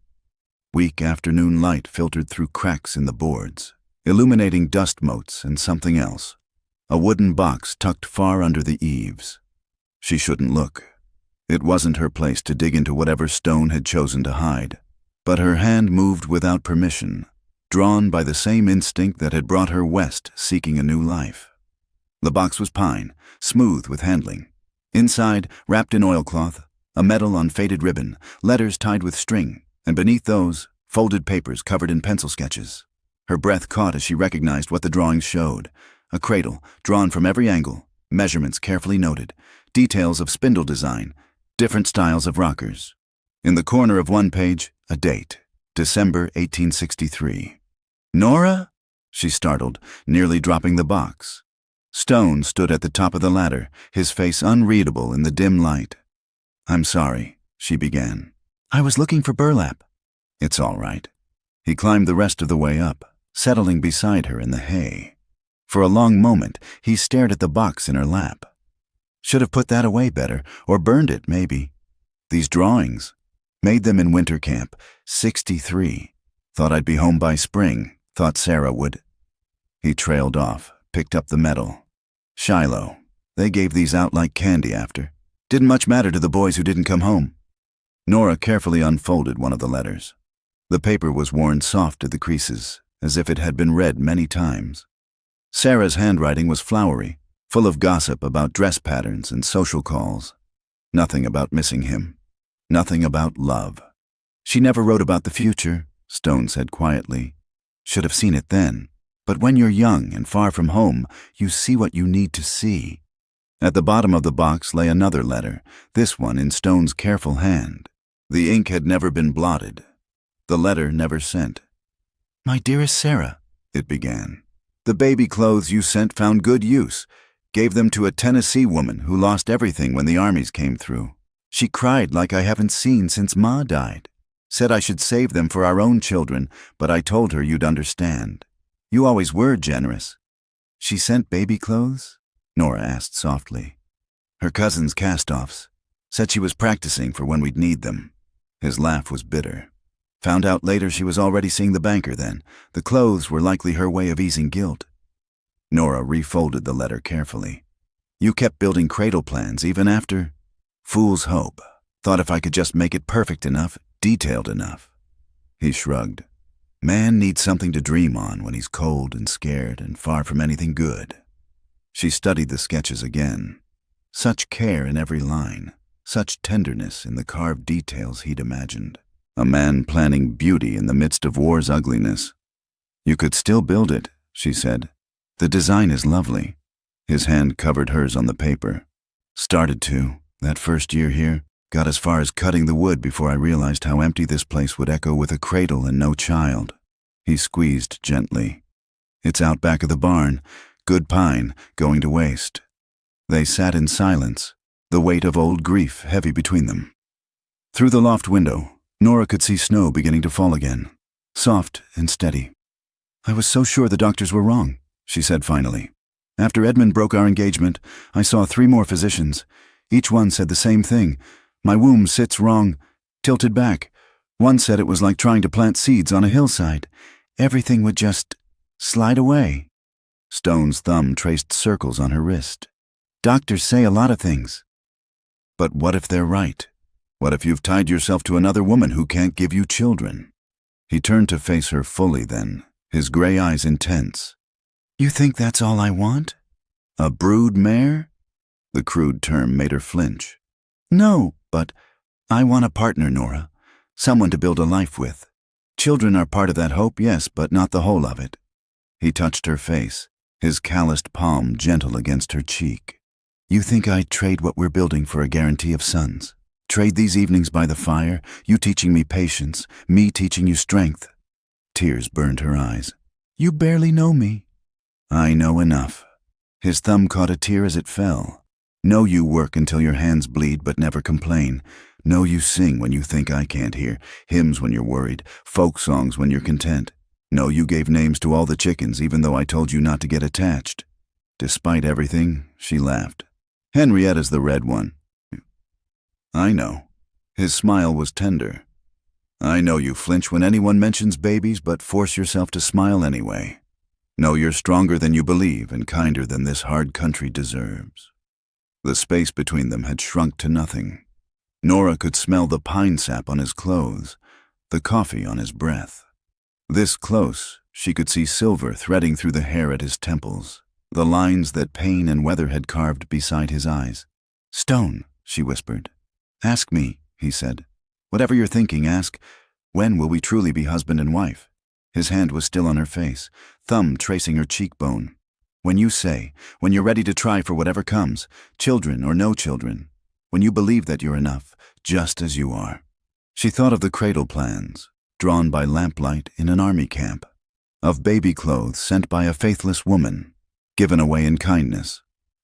Weak afternoon light filtered through cracks in the boards, illuminating dust motes and something else, a wooden box tucked far under the eaves. She shouldn't look. It wasn't her place to dig into whatever Stone had chosen to hide. But her hand moved without permission, drawn by the same instinct that had brought her west seeking a new life. The box was pine, smooth with handling. Inside, wrapped in oilcloth, a medal on faded ribbon, letters tied with string, and beneath those, folded papers covered in pencil sketches. Her breath caught as she recognized what the drawings showed. A cradle, drawn from every angle, measurements carefully noted, details of spindle design, different styles of rockers. In the corner of one page, a date, December 1863. "Nora?" she startled, nearly dropping the box. Stone stood at the top of the ladder, his face unreadable in the dim light. "I'm sorry," she began. "I was looking for burlap." "It's all right." He climbed the rest of the way up, settling beside her in the hay. For a long moment, he stared at the box in her lap. Should have put that away better, or burned it, maybe. These drawings. Made them in winter camp, 63. Thought I'd be home by spring, thought Sarah would. He trailed off, picked up the medal. Shiloh. They gave these out like candy after. Didn't much matter to the boys who didn't come home. Nora carefully unfolded one of the letters. The paper was worn soft at the creases, as if it had been read many times. Sarah's handwriting was flowery, full of gossip about dress patterns and social calls. Nothing about missing him. Nothing about love. She never wrote about the future, Stone said quietly. Should have seen it then. But when you're young and far from home, you see what you need to see. At the bottom of the box lay another letter, this one in Stone's careful hand. The ink had never been blotted. The letter never sent. "My dearest Sarah," it began. "The baby clothes you sent found good use. Gave them to a Tennessee woman who lost everything when the armies came through. She cried like I haven't seen since Ma died. Said I should save them for our own children, but I told her you'd understand. You always were generous." "She sent baby clothes?" Nora asked softly. "Her cousin's cast-offs. Said she was practicing for when we'd need them." His laugh was bitter. Found out later she was already seeing the banker then. The clothes were likely her way of easing guilt. Nora refolded the letter carefully. "You kept building cradle plans even after—" "Fool's hope. Thought if I could just make it perfect enough, detailed enough." He shrugged. "Man needs something to dream on when he's cold and scared and far from anything good." She studied the sketches again. Such care in every line, such tenderness in the carved details he'd imagined. A man planning beauty in the midst of war's ugliness. "You could still build it," she said. "The design is lovely." His hand covered hers on the paper. "Started to, that first year here. Got as far as cutting the wood before I realized how empty this place would echo with a cradle and no child." He squeezed gently. "It's out back of the barn. Good pine, going to waste." They sat in silence, the weight of old grief heavy between them. Through the loft window, Nora could see snow beginning to fall again, soft and steady. "I was so sure the doctors were wrong," she said finally. "After Edmund broke our engagement, I saw 3 more physicians. Each one said the same thing. My womb sits wrong, tilted back. One said it was like trying to plant seeds on a hillside. Everything would just slide away." Stone's thumb traced circles on her wrist. "Doctors say a lot of things." "But what if they're right? What if you've tied yourself to another woman who can't give you children?" He turned to face her fully then, his gray eyes intense. "You think that's all I want? A brood mare?" The crude term made her flinch. "No, but I want a partner, Nora. Someone to build a life with. Children are part of that hope, yes, but not the whole of it." He touched her face, his calloused palm gentle against her cheek. "You think I'd trade what we're building for a guarantee of sons? Trade these evenings by the fire, you teaching me patience, me teaching you strength. Tears burned her eyes. You barely know me. I know enough. His thumb caught a tear as it fell. Know you work until your hands bleed but never complain. Know you sing when you think I can't hear, hymns when you're worried, folk songs when you're content. Know you gave names to all the chickens even though I told you not to get attached. Despite everything, she laughed. Henrietta's the red one. I know. His smile was tender. I know you flinch when anyone mentions babies, but force yourself to smile anyway. Know you're stronger than you believe and kinder than this hard country deserves. The space between them had shrunk to nothing. Nora could smell the pine sap on his clothes, the coffee on his breath. This close, she could see silver threading through the hair at his temples, the lines that pain and weather had carved beside his eyes. Stone, she whispered. Ask me, he said. Whatever you're thinking, ask, when will we truly be husband and wife? His hand was still on her face, thumb tracing her cheekbone. When you say, when you're ready to try for whatever comes, children or no children, when you believe that you're enough, just as you are. She thought of the cradle plans, drawn by lamplight in an army camp, of baby clothes sent by a faithless woman, given away in kindness,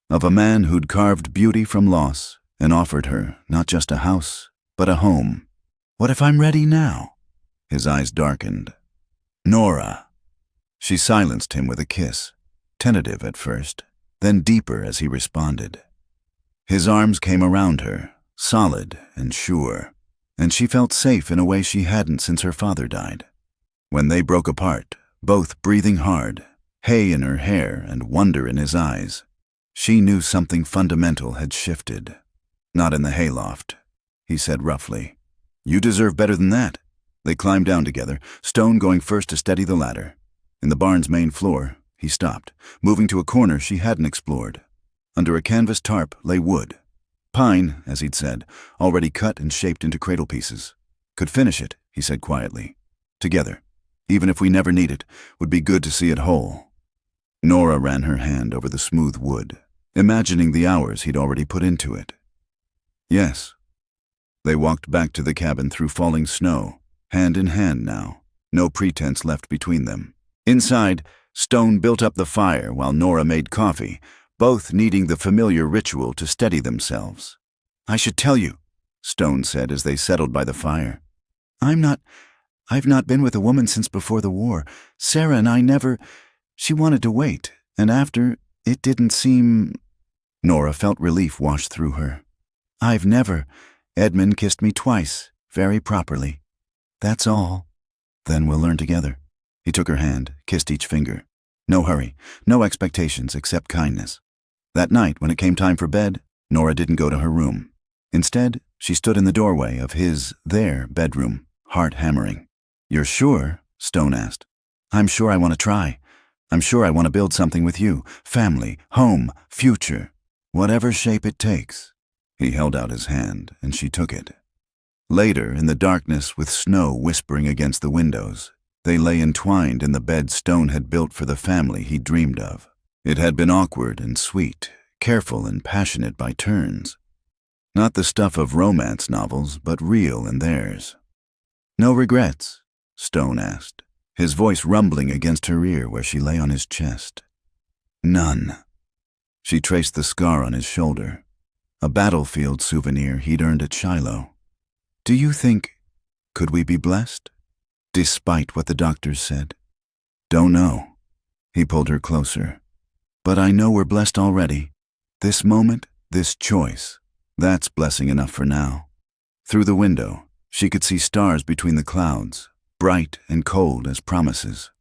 of a man who'd carved beauty from loss and offered her not just a house, but a home. What if I'm ready now? His eyes darkened. Nora. She silenced him with a kiss, tentative at first, then deeper as he responded. His arms came around her, solid and sure, and she felt safe in a way she hadn't since her father died. When they broke apart, both breathing hard, hay in her hair and wonder in his eyes, she knew something fundamental had shifted. Not in the hayloft, he said roughly. You deserve better than that. They climbed down together, Stone going first to steady the ladder. In the barn's main floor, he stopped, moving to a corner she hadn't explored. Under a canvas tarp lay wood. Pine, as he'd said, already cut and shaped into cradle pieces. Could finish it, he said quietly. Together. Even if we never need it, would be good to see it whole. Nora ran her hand over the smooth wood, imagining the hours he'd already put into it. Yes. They walked back to the cabin through falling snow, hand in hand now, no pretense left between them. Inside, Stone built up the fire while Nora made coffee, both needing the familiar ritual to steady themselves. I should tell you, Stone said as they settled by the fire. I've not been with a woman since before the war. Sarah and I never. She wanted to wait, and after, it didn't seem. Nora felt relief wash through her. I've never. Edmund kissed me twice, very properly. That's all. Then we'll learn together. He took her hand, kissed each finger. No hurry, no expectations except kindness. That night, when it came time for bed, Nora didn't go to her room. Instead, she stood in the doorway of their bedroom, heart hammering. You're sure? Stone asked. I'm sure I want to try. I'm sure I want to build something with you. Family, home, future. Whatever shape it takes. He held out his hand, and she took it. Later, in the darkness with snow whispering against the windows, they lay entwined in the bed Stone had built for the family he dreamed of. It had been awkward and sweet, careful and passionate by turns. Not the stuff of romance novels, but real in theirs. No regrets? Stone asked, his voice rumbling against her ear where she lay on his chest. None. She traced the scar on his shoulder, a battlefield souvenir he'd earned at Shiloh. Do you think, could we be blessed? Despite what the doctors said. Don't know. He pulled her closer. But I know we're blessed already. This moment, this choice, that's blessing enough for now. Through the window, she could see stars between the clouds, bright and cold as promises.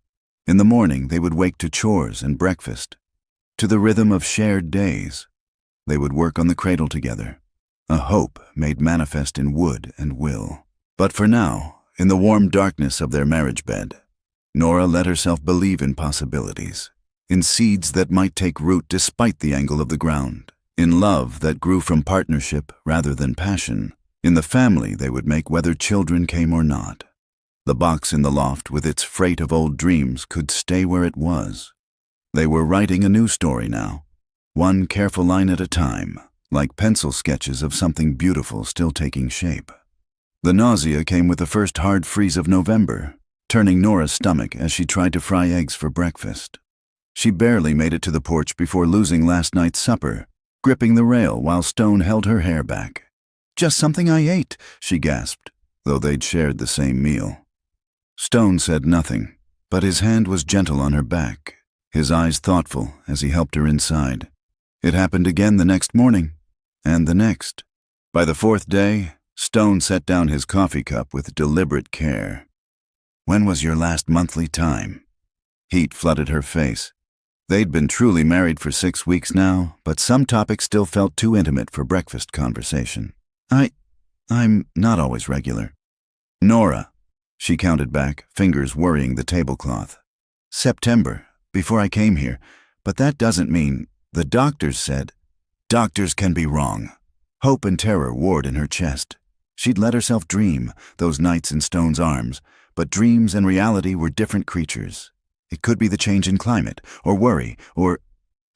In the morning, they would wake to chores and breakfast, to the rhythm of shared days. They would work on the cradle together, a hope made manifest in wood and will. But for now, in the warm darkness of their marriage bed, Nora let herself believe in possibilities, in seeds that might take root despite the angle of the ground, in love that grew from partnership rather than passion, in the family they would make whether children came or not. The box in the loft with its freight of old dreams could stay where it was. They were writing a new story now, one careful line at a time, like pencil sketches of something beautiful still taking shape. The nausea came with the first hard freeze of November, turning Nora's stomach as she tried to fry eggs for breakfast. She barely made it to the porch before losing last night's supper, gripping the rail while Stone held her hair back. "Just something I ate," she gasped, though they'd shared the same meal. Stone said nothing, but his hand was gentle on her back, his eyes thoughtful as he helped her inside. It happened again the next morning, and the next. By the fourth day, Stone set down his coffee cup with deliberate care. "When was your last monthly time?" Heat flooded her face. They'd been truly married for 6 weeks now, but some topics still felt too intimate for breakfast conversation. I'm not always regular." "Nora," she counted back, fingers worrying the tablecloth. "September, before I came here, but that doesn't mean—" "The doctors said—" "Doctors can be wrong." Hope and terror warred in her chest. She'd let herself dream, those nights in Stone's arms, but dreams and reality were different creatures. It could be the change in climate, or worry, or—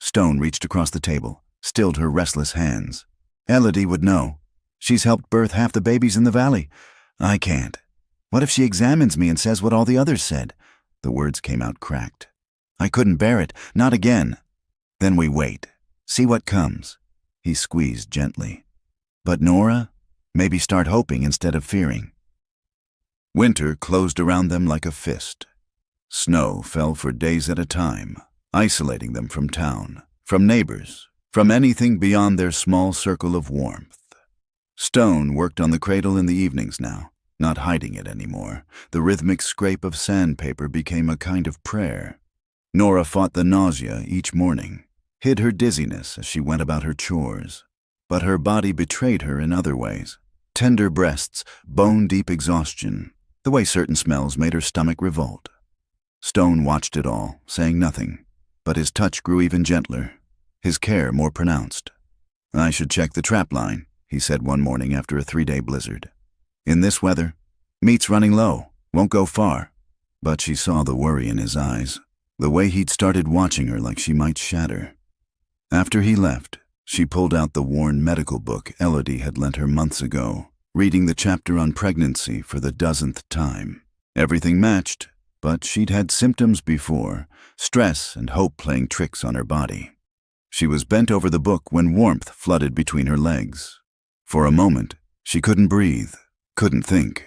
Stone reached across the table, stilled her restless hands. "Elodie would know. She's helped birth half the babies in the valley. I can't. What if she examines me and says what all the others said?" The words came out cracked. "I couldn't bear it, not again." "Then we wait. See what comes." He squeezed gently. "But Nora, maybe start hoping instead of fearing." Winter closed around them like a fist. Snow fell for days at a time, isolating them from town, from neighbors, from anything beyond their small circle of warmth. Stone worked on the cradle in the evenings now, not hiding it anymore. The rhythmic scrape of sandpaper became a kind of prayer. Nora fought the nausea each morning, hid her dizziness as she went about her chores. But her body betrayed her in other ways. Tender breasts, bone-deep exhaustion, the way certain smells made her stomach revolt. Stone watched it all, saying nothing, but his touch grew even gentler, his care more pronounced. "I should check the trap line," he said one morning after a 3-day blizzard. "In this weather, meat's running low, won't go far." But she saw the worry in his eyes, the way he'd started watching her like she might shatter. After he left, she pulled out the worn medical book Elodie had lent her months ago, reading the chapter on pregnancy for the 10th time. Everything matched, but she'd had symptoms before, stress and hope playing tricks on her body. She was bent over the book when warmth flooded between her legs. For a moment, she couldn't breathe, couldn't think.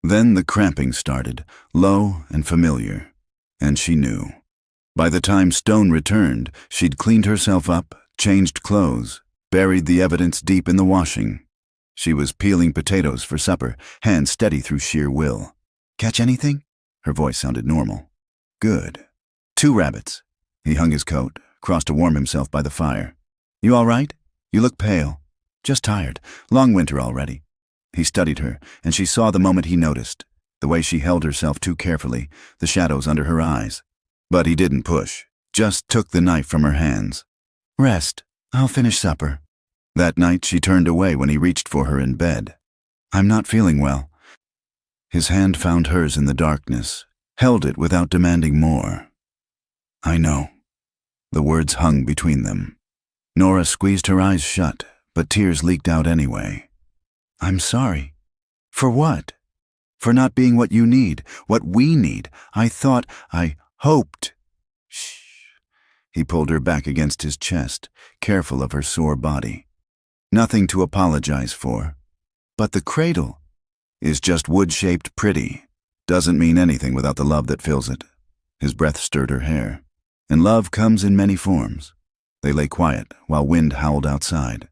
Then the cramping started, low and familiar, and she knew. By the time Stone returned, she'd cleaned herself up, changed clothes, buried the evidence deep in the washing. She was peeling potatoes for supper, hands steady through sheer will. "Catch anything?" Her voice sounded normal. "Good. 2 rabbits." He hung his coat, crossed to warm himself by the fire. "You all right? You look pale." "Just tired. Long winter already." He studied her, and she saw the moment he noticed, the way she held herself too carefully, the shadows under her eyes. But he didn't push, just took the knife from her hands. "Rest. I'll finish supper." That night she turned away when he reached for her in bed. "I'm not feeling well." His hand found hers in the darkness, held it without demanding more. "I know." The words hung between them. Nora squeezed her eyes shut, but tears leaked out anyway. "I'm sorry." "For what?" "For not being what you need, what we need. I hoped." "Shh." He pulled her back against his chest, careful of her sore body. "Nothing to apologize for. But the cradle is just wood-shaped pretty. Doesn't mean anything without the love that fills it." His breath stirred her hair. "And love comes in many forms." They lay quiet while wind howled outside.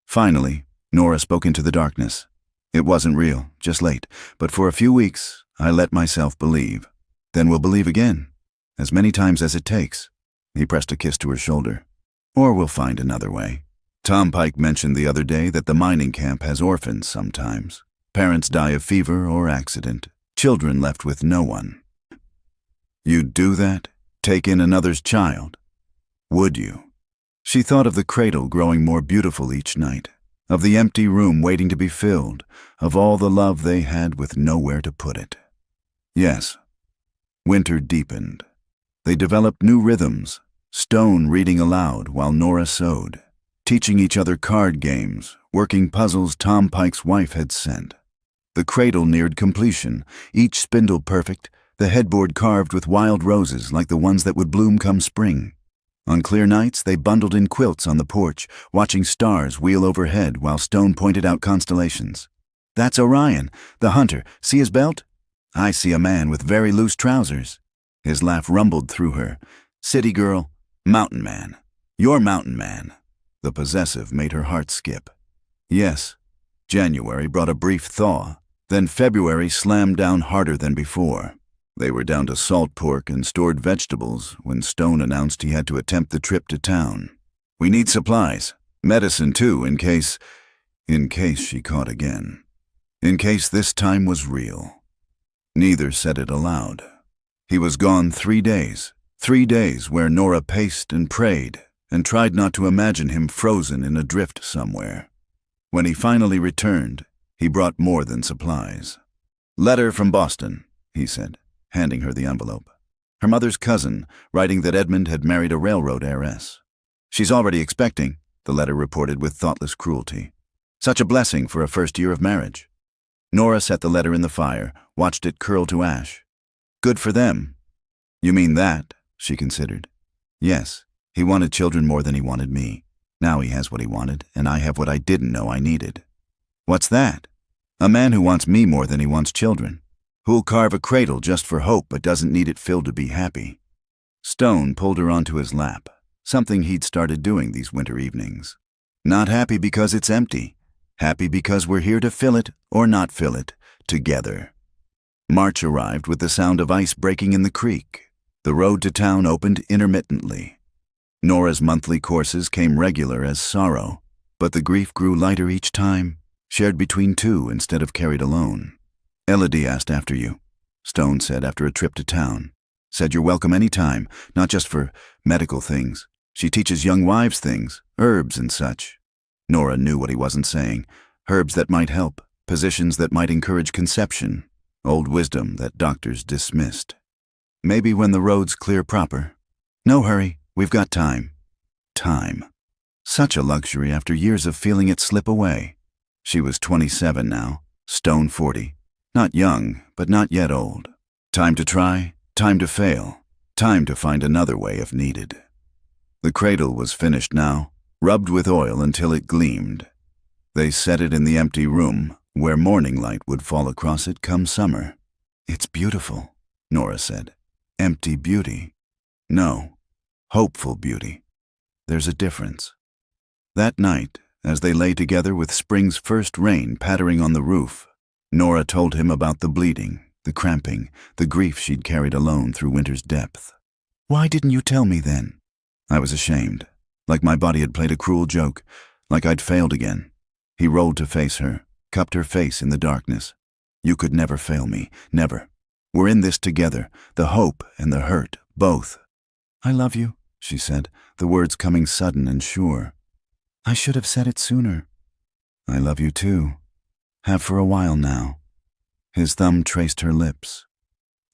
Finally, Nora spoke into the darkness. "It wasn't real, just late, but for a few weeks, I let myself believe. Then we'll believe again, as many times as it takes." He pressed a kiss to her shoulder. "Or we'll find another way. Tom Pike mentioned the other day that the mining camp has orphans sometimes. Parents die of fever or accident, children left with no one. You'd do that? Take in another's child? Would you?" She thought of the cradle growing more beautiful each night, of the empty room waiting to be filled, of all the love they had with nowhere to put it. Yes. Winter deepened. They developed new rhythms, Stone reading aloud while Nora sewed, teaching each other card games, working puzzles Tom Pike's wife had sent. The cradle neared completion, each spindle perfect, the headboard carved with wild roses like the ones that would bloom come spring. On clear nights, they bundled in quilts on the porch, watching stars wheel overhead while Stone pointed out constellations. "That's Orion, the hunter. See his belt? I see a man with very loose trousers." His laugh rumbled through her. "City girl, mountain man. You're mountain man." The possessive made her heart skip. Yes, January brought a brief thaw. Then February slammed down harder than before. They were down to salt pork and stored vegetables when Stone announced he had to attempt the trip to town. "We need supplies. Medicine, too, in case she caught again. In case this time was real." Neither said it aloud. He was gone 3 days. 3 days where Nora paced and prayed and tried not to imagine him frozen in a drift somewhere. When he finally returned, he brought more than supplies. "Letter from Boston," he said, handing her the envelope. Her mother's cousin, writing that Edmund had married a railroad heiress. "She's already expecting," the letter reported with thoughtless cruelty. "Such a blessing for a first year of marriage." Nora set the letter in the fire, watched it curl to ash. "Good for them." "You mean that?" she considered. "Yes, he wanted children more than he wanted me. Now he has what he wanted, and I have what I didn't know I needed." "What's that?" "A man who wants me more than he wants children. Who'll carve a cradle just for hope but doesn't need it filled to be happy." Stone pulled her onto his lap, something he'd started doing these winter evenings. "Not happy because it's empty. Happy because we're here to fill it, or not fill it, together." March arrived with the sound of ice breaking in the creek. The road to town opened intermittently. Nora's monthly courses came regular as sorrow, but the grief grew lighter each time, shared between two instead of carried alone. "Elodie asked after you," Stone said after a trip to town. "Said you're welcome any time, not just for medical things. She teaches young wives things, herbs and such." Nora knew what he wasn't saying. Herbs that might help, positions that might encourage conception, old wisdom that doctors dismissed. "Maybe when the road's clear proper." "No hurry, we've got time." Time. Such a luxury after years of feeling it slip away. She was 27 now, Stone 40. Not young, but not yet old. Time to try, time to fail, time to find another way if needed. The cradle was finished now, rubbed with oil until it gleamed. They set it in the empty room, where morning light would fall across it come summer. "It's beautiful," Nora said. "Empty beauty." "No, hopeful beauty. There's a difference." That night, as they lay together with spring's first rain pattering on the roof, Nora told him about the bleeding, the cramping, the grief she'd carried alone through winter's depth. "Why didn't you tell me then?" "I was ashamed, like my body had played a cruel joke, like I'd failed again." He rolled to face her, cupped her face in the darkness. "You could never fail me, never. We're in this together, the hope and the hurt, both." "I love you," she said, the words coming sudden and sure. "I should have said it sooner." "I love you too. Have for a while now." His thumb traced her lips.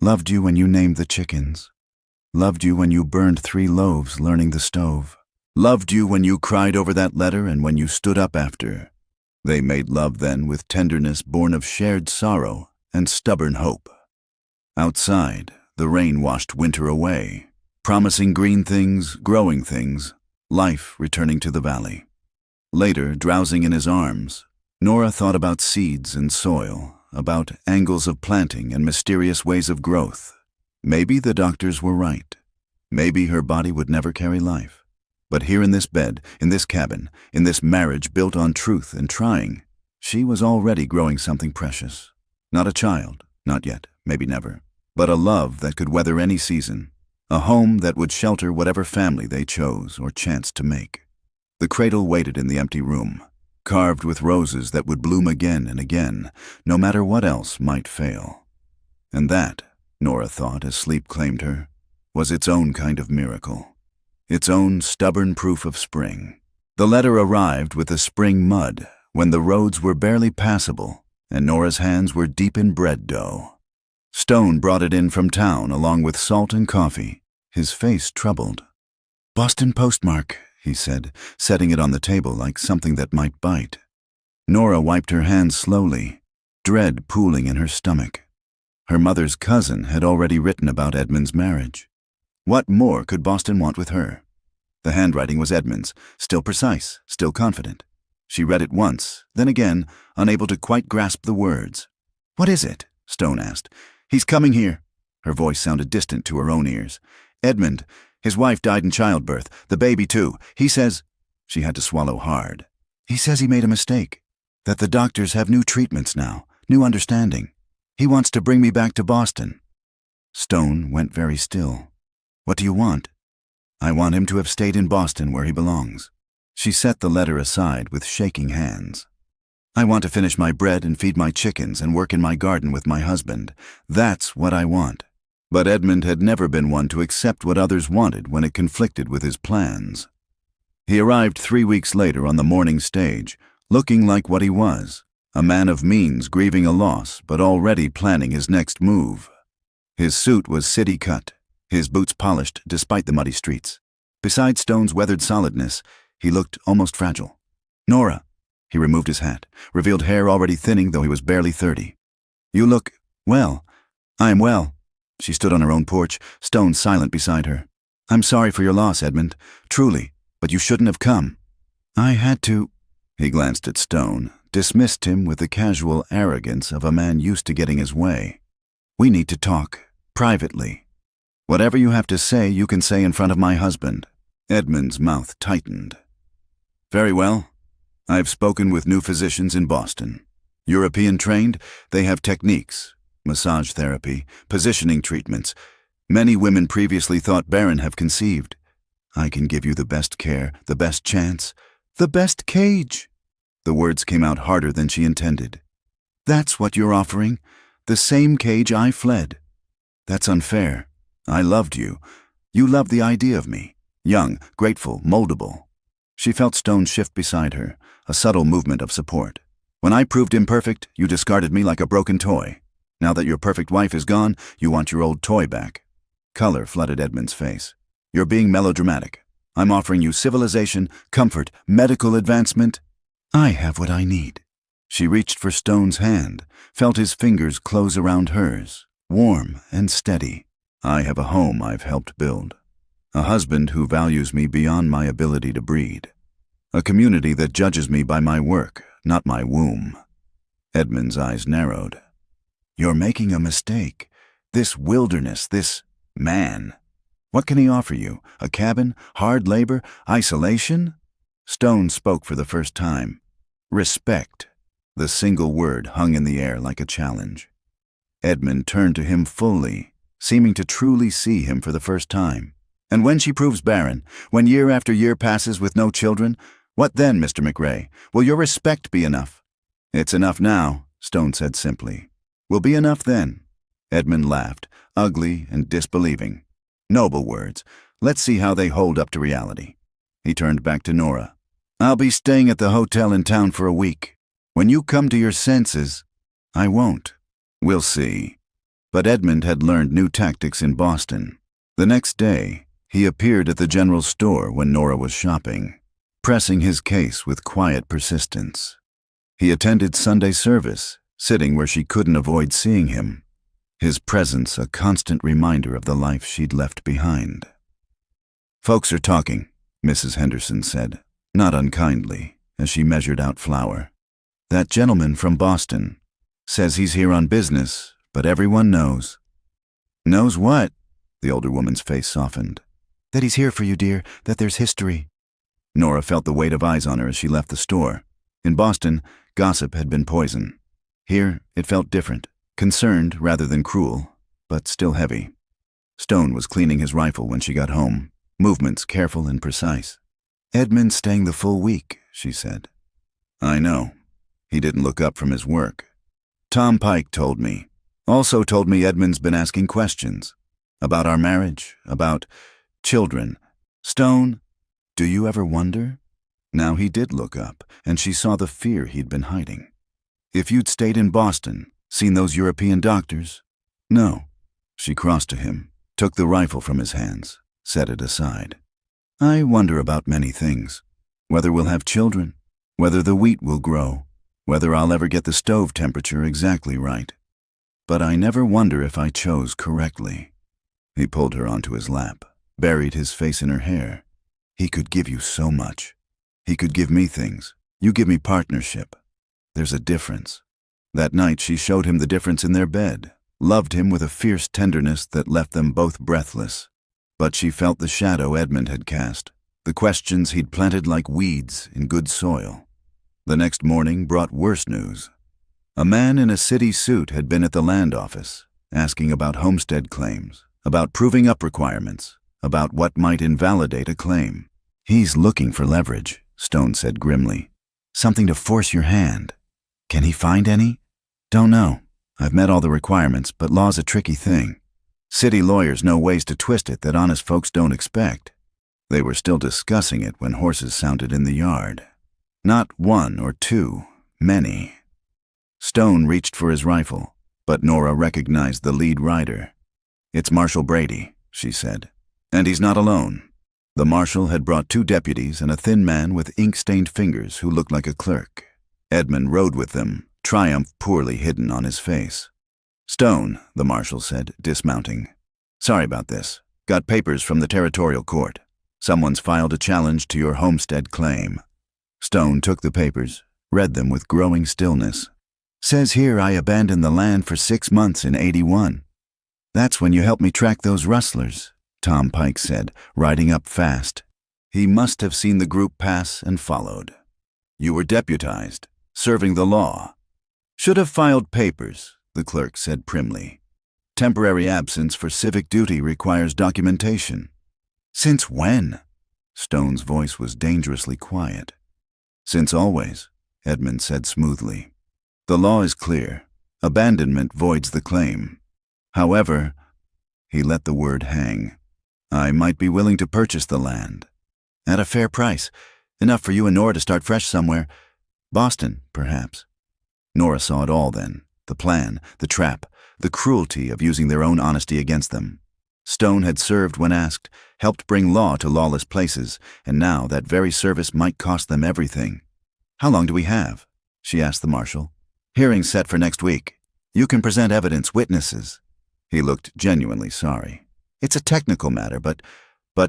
"Loved you when you named the chickens. Loved you when you burned 3 loaves learning the stove. Loved you when you cried over that letter and when you stood up after." They made love then with tenderness born of shared sorrow and stubborn hope. Outside, the rain washed winter away, promising green things, growing things, life returning to the valley. Later, drowsing in his arms, Nora thought about seeds and soil, about angles of planting and mysterious ways of growth. Maybe the doctors were right. Maybe her body would never carry life. But here in this bed, in this cabin, in this marriage built on truth and trying, she was already growing something precious. Not a child, not yet, maybe never, but a love that could weather any season, a home that would shelter whatever family they chose or chanced to make. The cradle waited in the empty room, carved with roses that would bloom again and again, no matter what else might fail. And that, Nora thought as sleep claimed her, was its own kind of miracle, its own stubborn proof of spring. The letter arrived with the spring mud when the roads were barely passable and Nora's hands were deep in bread dough. Stone brought it in from town along with salt and coffee, his face troubled. "Boston postmark," he said, setting it on the table like something that might bite. Nora wiped her hands slowly, dread pooling in her stomach. Her mother's cousin had already written about Edmund's marriage. What more could Boston want with her? The handwriting was Edmund's, still precise, still confident. She read it once, then again, unable to quite grasp the words. "What is it?" Stone asked. "He's coming here." Her voice sounded distant to her own ears. "Edmund, his wife died in childbirth, the baby too. He says—" She had to swallow hard. "He says he made a mistake, that the doctors have new treatments now, new understanding. He wants to bring me back to Boston." Stone went very still. "What do you want?" "I want him to have stayed in Boston where he belongs." She set the letter aside with shaking hands. "I want to finish my bread and feed my chickens and work in my garden with my husband. That's what I want." But Edmund had never been one to accept what others wanted when it conflicted with his plans. He arrived 3 weeks later on the morning stage, looking like what he was, a man of means grieving a loss but already planning his next move. His suit was city-cut, his boots polished despite the muddy streets. Beside Stone's weathered solidness, he looked almost fragile. "Nora." He removed his hat, revealed hair already thinning though he was barely 30. "You look well." "I am well." She stood on her own porch, Stone silent beside her. "I'm sorry for your loss, Edmund, truly, but you shouldn't have come." "I had to—" He glanced at Stone, dismissed him with the casual arrogance of a man used to getting his way. "We need to talk, privately. Whatever you have to say, you can say in front of my husband." Edmund's mouth tightened. "Very well. I've spoken with new physicians in Boston. European trained, they have techniques, massage therapy, positioning treatments. Many women previously thought barren have conceived. I can give you the best care, the best chance, the best cage." The words came out harder than she intended. "That's what you're offering, the same cage I fled. That's unfair. I loved you. You loved the idea of me, young, grateful, moldable." She felt Stone shift beside her, a subtle movement of support. "When I proved imperfect, you discarded me like a broken toy. Now that your perfect wife is gone, you want your old toy back." Color flooded Edmund's face. "You're being melodramatic. I'm offering you civilization, comfort, medical advancement. I have what I need." She reached for Stone's hand, felt his fingers close around hers, warm and steady. "I have a home I've helped build. A husband who values me beyond my ability to breed. A community that judges me by my work, not my womb." Edmund's eyes narrowed. "You're making a mistake. This wilderness, this man. What can he offer you? A cabin? Hard labor? Isolation?" Stone spoke for the first time. "Respect." The single word hung in the air like a challenge. Edmund turned to him fully, seeming to truly see him for the first time. "And when she proves barren, when year after year passes with no children, what then, Mr. McRae? Will your respect be enough?" "It's enough now," Stone said simply. "Will be enough then." Edmund laughed, ugly and disbelieving. "Noble words. Let's see how they hold up to reality." He turned back to Nora. "I'll be staying at the hotel in town for a week. When you come to your senses—" "I won't." "We'll see." But Edmund had learned new tactics in Boston. The next day, he appeared at the general store when Nora was shopping, pressing his case with quiet persistence. He attended Sunday service, sitting where she couldn't avoid seeing him, his presence a constant reminder of the life she'd left behind. "Folks are talking," Mrs. Henderson said, not unkindly, as she measured out flour. "That gentleman from Boston says he's here on business, but everyone knows." "Knows what?" The older woman's face softened. "That he's here for you, dear, that there's history." Nora felt the weight of eyes on her as she left the store. In Boston, gossip had been poison. Here, it felt different, concerned rather than cruel, but still heavy. Stone was cleaning his rifle when she got home, movements careful and precise. "Edmund's staying the full week," she said. "I know." He didn't look up from his work. "Tom Pike told me. Also told me Edmund's been asking questions. About our marriage, about children. Stone, do you ever wonder?" Now he did look up, and she saw the fear he'd been hiding. "If you'd stayed in Boston, seen those European doctors?" "No." She crossed to him, took the rifle from his hands, set it aside. I wonder about many things. Whether we'll have children, whether the wheat will grow, whether I'll ever get the stove temperature exactly right. But I never wonder if I chose correctly." He pulled her onto his lap, buried his face in her hair. "He could give you so much. He could give me things. You give me partnership. There's a difference." That night she showed him the difference in their bed, loved him with a fierce tenderness that left them both breathless. But she felt the shadow Edmund had cast, the questions he'd planted like weeds in good soil. The next morning brought worse news. A man in a city suit had been at the land office, asking about homestead claims, about proving up requirements, about what might invalidate a claim. "He's looking for leverage," Stone said grimly. "Something to force your hand. Can he find any?" "Don't know. I've met all the requirements, but law's a tricky thing. City lawyers know ways to twist it that honest folks don't expect." They were still discussing it when horses sounded in the yard. Not one or two, many. Stone reached for his rifle, but Nora recognized the lead rider. "It's Marshal Brady," she said. "And he's not alone." The marshal had brought 2 deputies and a thin man with ink-stained fingers who looked like a clerk. Edmund rode with them, triumph poorly hidden on his face. "Stone," the marshal said, dismounting. "Sorry about this. Got papers from the territorial court. Someone's filed a challenge to your homestead claim." Stone took the papers, read them with growing stillness. "Says here I abandoned the land for 6 months in '81. That's when you helped me track those rustlers," Tom Pike said, riding up fast. He must have seen the group pass and followed. "You were deputized, serving the law." "Should have filed papers," the clerk said primly. "Temporary absence for civic duty requires documentation." "Since when?" Stone's voice was dangerously quiet. "Since always," Edmund said smoothly. "The law is clear. Abandonment voids the claim. However," he let the word hang, "I might be willing to purchase the land. At a fair price. Enough for you and Nora to start fresh somewhere. Boston, perhaps." Nora saw it all then. The plan, the trap, the cruelty of using their own honesty against them. Stone had served when asked, helped bring law to lawless places, and now that very service might cost them everything. "How long do we have?" she asked the marshal. "Hearing set for next week. You can present evidence, witnesses." He looked genuinely sorry. "It's a technical matter, but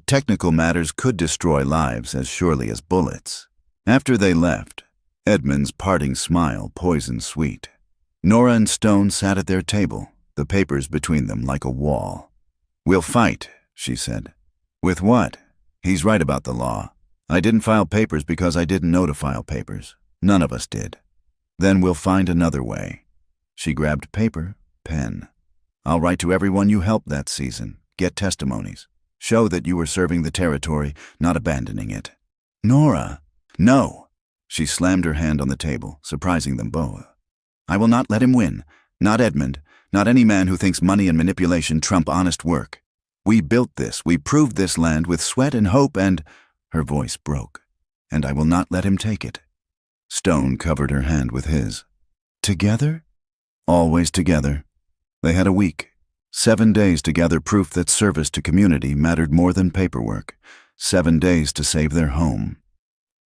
technical matters could destroy lives as surely as bullets." After they left, Edmund's parting smile poisoned sweet. Nora and Stone sat at their table, the papers between them like a wall. "We'll fight," she said. "With what?" "He's right about the law. I didn't file papers because I didn't know to file papers. None of us did. Then we'll find another way." She grabbed paper, pen. "I'll write to everyone you helped that season, get testimonies. Show that you were serving the territory, not abandoning it." "Nora!" "No!" She slammed her hand on the table, surprising them both. "I will not let him win. Not Edmund. Not any man who thinks money and manipulation trump honest work. We built this, we proved this land with sweat and hope and—" Her voice broke. "And I will not let him take it." Stone covered her hand with his. "Together?" "Always together." They had a week. 7 days to gather proof that service to community mattered more than paperwork. 7 days to save their home.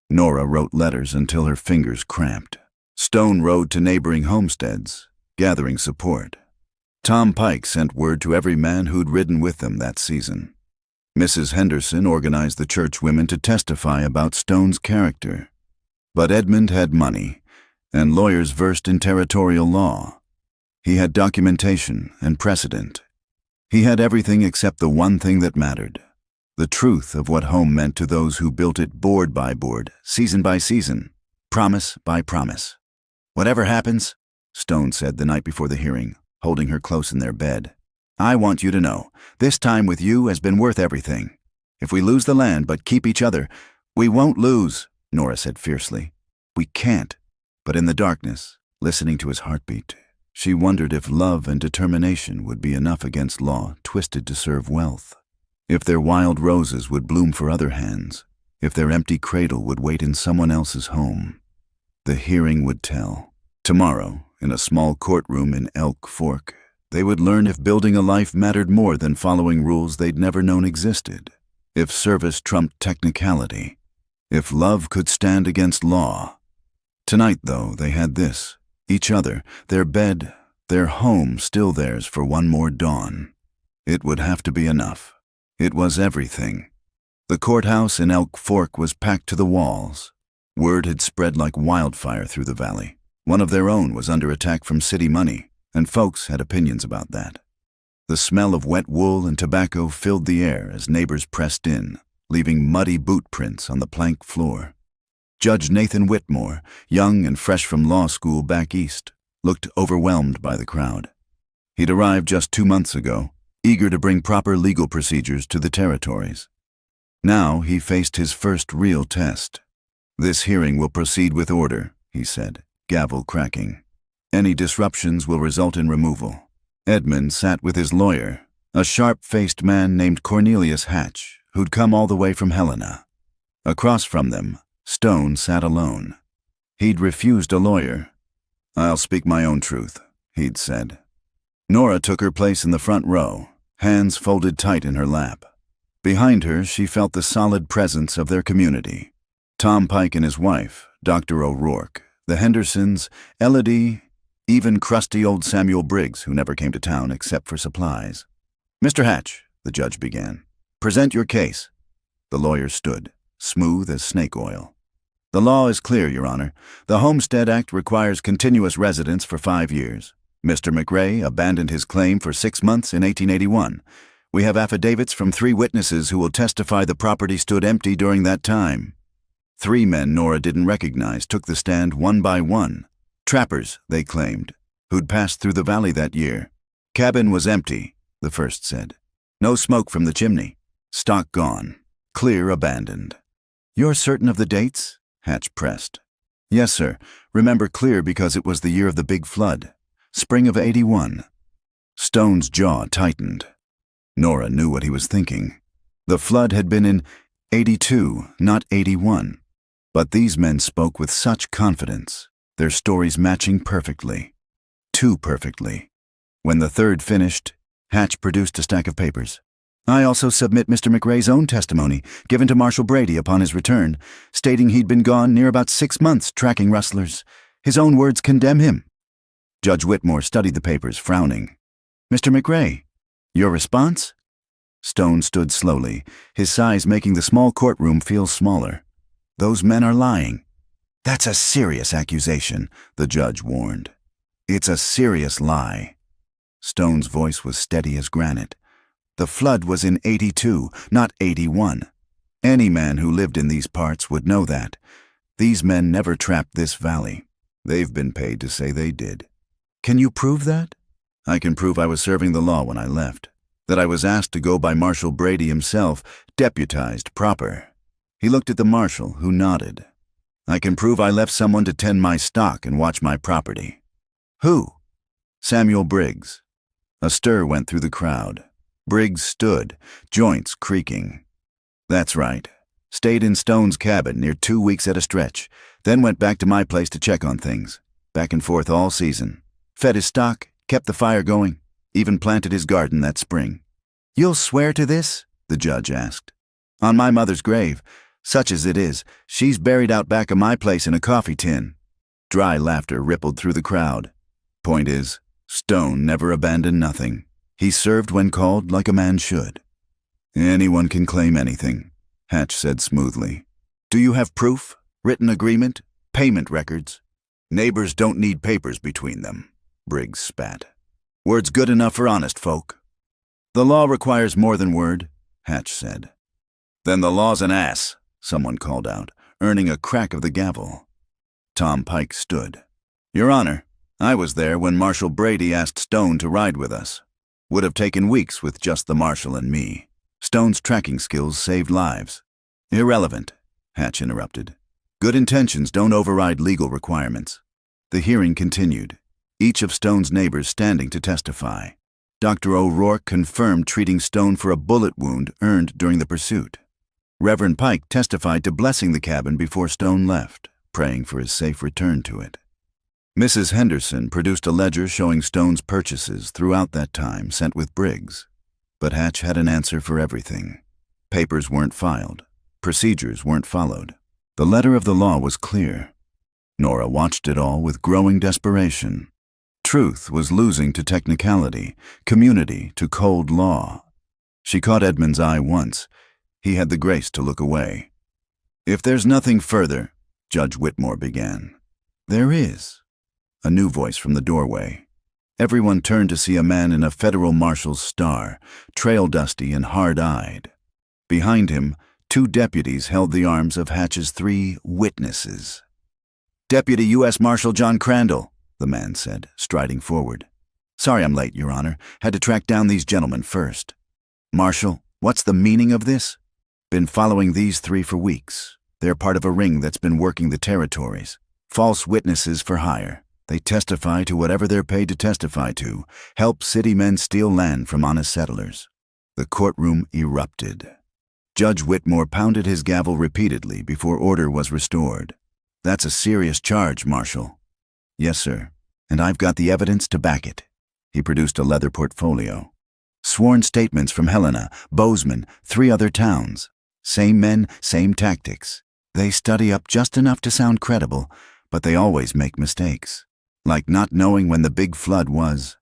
Nora wrote letters until her fingers cramped. Stone rode to neighboring homesteads, gathering support. Tom Pike sent word to every man who'd ridden with them that season. Mrs. Henderson organized the church women to testify about Stone's character. But Edmund had money, and lawyers versed in territorial law. He had documentation and precedent. He had everything except the one thing that mattered, the truth of what home meant to those who built it board by board, season by season, promise by promise. "Whatever happens," Stone said the night before the hearing, holding her close in their bed, "I want you to know, this time with you has been worth everything. If we lose the land but keep each other, we won't lose," Nora said fiercely. "We can't." But in the darkness, listening to his heartbeat, she wondered if love and determination would be enough against law twisted to serve wealth. If their wild roses would bloom for other hands, if their empty cradle would wait in someone else's home. The hearing would tell. Tomorrow, in a small courtroom in Elk Fork, they would learn if building a life mattered more than following rules they'd never known existed. if service trumped technicality, if love could stand against law. Tonight, though, they had this, each other, their bed, their home still theirs for one more dawn. It would have to be enough. It was everything. The courthouse in Elk Fork was packed to the walls. Word had spread like wildfire through the valley. One of their own was under attack from city money, and folks had opinions about that. The smell of wet wool and tobacco filled the air as neighbors pressed in, leaving muddy boot prints on the plank floor. Judge Nathan Whitmore, young and fresh from law school back east, looked overwhelmed by the crowd. He'd arrived just 2 months ago, eager to bring proper legal procedures to the territories. Now he faced his first real test. "This hearing will proceed with order," he said, gavel cracking. "Any disruptions will result in removal." Edmund sat with his lawyer, a sharp-faced man named Cornelius Hatch, who'd come all the way from Helena. Across from them, Stone sat alone. He'd refused a lawyer. "I'll speak my own truth," he'd said. Nora took her place in the front row, hands folded tight in her lap. Behind her, she felt the solid presence of their community. Tom Pike and his wife, Dr. O'Rourke, the Hendersons, Elodie, even crusty old Samuel Briggs, who never came to town except for supplies. "Mr. Hatch," the judge began, "present your case." The lawyer stood, smooth as snake oil. "The law is clear, Your Honor. The Homestead Act requires continuous residence for 5 years. Mr. McRae abandoned his claim for 6 months in 1881. We have affidavits from 3 witnesses who will testify the property stood empty during that time." 3 men Nora didn't recognize took the stand one by one. Trappers, they claimed, who'd passed through the valley that year. "Cabin was empty," the first said. "No smoke from the chimney. Stock gone. Clear abandoned." "You're certain of the dates?" Hatch pressed. "Yes, sir. Remember clear because it was the year of the big flood. Spring of 81. Stone's jaw tightened. Nora knew what he was thinking. The flood had been in 82, not 81. But these men spoke with such confidence, their stories matching perfectly. Too perfectly. When the third finished, Hatch produced a stack of papers. "I also submit Mr. McRae's own testimony, given to Marshal Brady upon his return, stating he'd been gone near about 6 months tracking rustlers. His own words condemn him." Judge Whitmore studied the papers, frowning. "Mr. McRae, your response?" Stone stood slowly, his size making the small courtroom feel smaller. "Those men are lying." "That's a serious accusation," the judge warned. "It's a serious lie." Stone's voice was steady as granite. "The flood was in 82, not 81. Any man who lived in these parts would know that. These men never trapped this valley. They've been paid to say they did." "Can you prove that?" "I can prove I was serving the law when I left. That I was asked to go by Marshal Brady himself, deputized proper." He looked at the marshal, who nodded. "I can prove I left someone to tend my stock and watch my property." "Who?" "Samuel Briggs." A stir went through the crowd. Briggs stood, joints creaking. "That's right. Stayed in Stone's cabin near 2 weeks at a stretch, then went back to my place to check on things. Back and forth all season. Fed his stock, kept the fire going, even planted his garden that spring." "You'll swear to this?" the judge asked. "On my mother's grave, such as it is. She's buried out back of my place in a coffee tin." Dry laughter rippled through the crowd. "Point is, Stone never abandoned nothing. He served when called like a man should." "Anyone can claim anything," Hatch said smoothly. "Do you have proof? Written agreement? Payment records?" "Neighbors don't need papers between them," Briggs spat. "Word's good enough for honest folk." "The law requires more than word," Hatch said. "Then the law's an ass," someone called out, earning a crack of the gavel. Tom Pike stood. "Your Honor, I was there when Marshal Brady asked Stone to ride with us. Would have taken weeks with just the marshal and me. Stone's tracking skills saved lives." "Irrelevant," Hatch interrupted. "Good intentions don't override legal requirements." The hearing continued, each of Stone's neighbors standing to testify. Dr. O'Rourke confirmed treating Stone for a bullet wound earned during the pursuit. Reverend Pike testified to blessing the cabin before Stone left, praying for his safe return to it. Mrs. Henderson produced a ledger showing Stone's purchases throughout that time sent with Briggs, but Hatch had an answer for everything. Papers weren't filed. Procedures weren't followed. The letter of the law was clear. Nora watched it all with growing desperation. Truth was losing to technicality, community to cold law. She caught Edmund's eye once. He had the grace to look away. "If there's nothing further," Judge Whitmore began. "There is." A new voice from the doorway. Everyone turned to see a man in a federal marshal's star, trail-dusty and hard-eyed. Behind him, 2 deputies held the arms of Hatch's 3 witnesses. "Deputy U.S. Marshal John Crandall," the man said, striding forward. "Sorry I'm late, Your Honor. Had to track down these gentlemen first." "Marshal, what's the meaning of this?" "Been following these 3 for weeks. They're part of a ring that's been working the territories. False witnesses for hire. They testify to whatever they're paid to testify to, help city men steal land from honest settlers." The courtroom erupted. Judge Whitmore pounded his gavel repeatedly before order was restored. "That's a serious charge, Marshal." "Yes, sir. And I've got the evidence to back it." He produced a leather portfolio. "Sworn statements from Helena, Bozeman, 3 other towns. Same men, same tactics. They study up just enough to sound credible, but they always make mistakes. Like not knowing when the big flood was."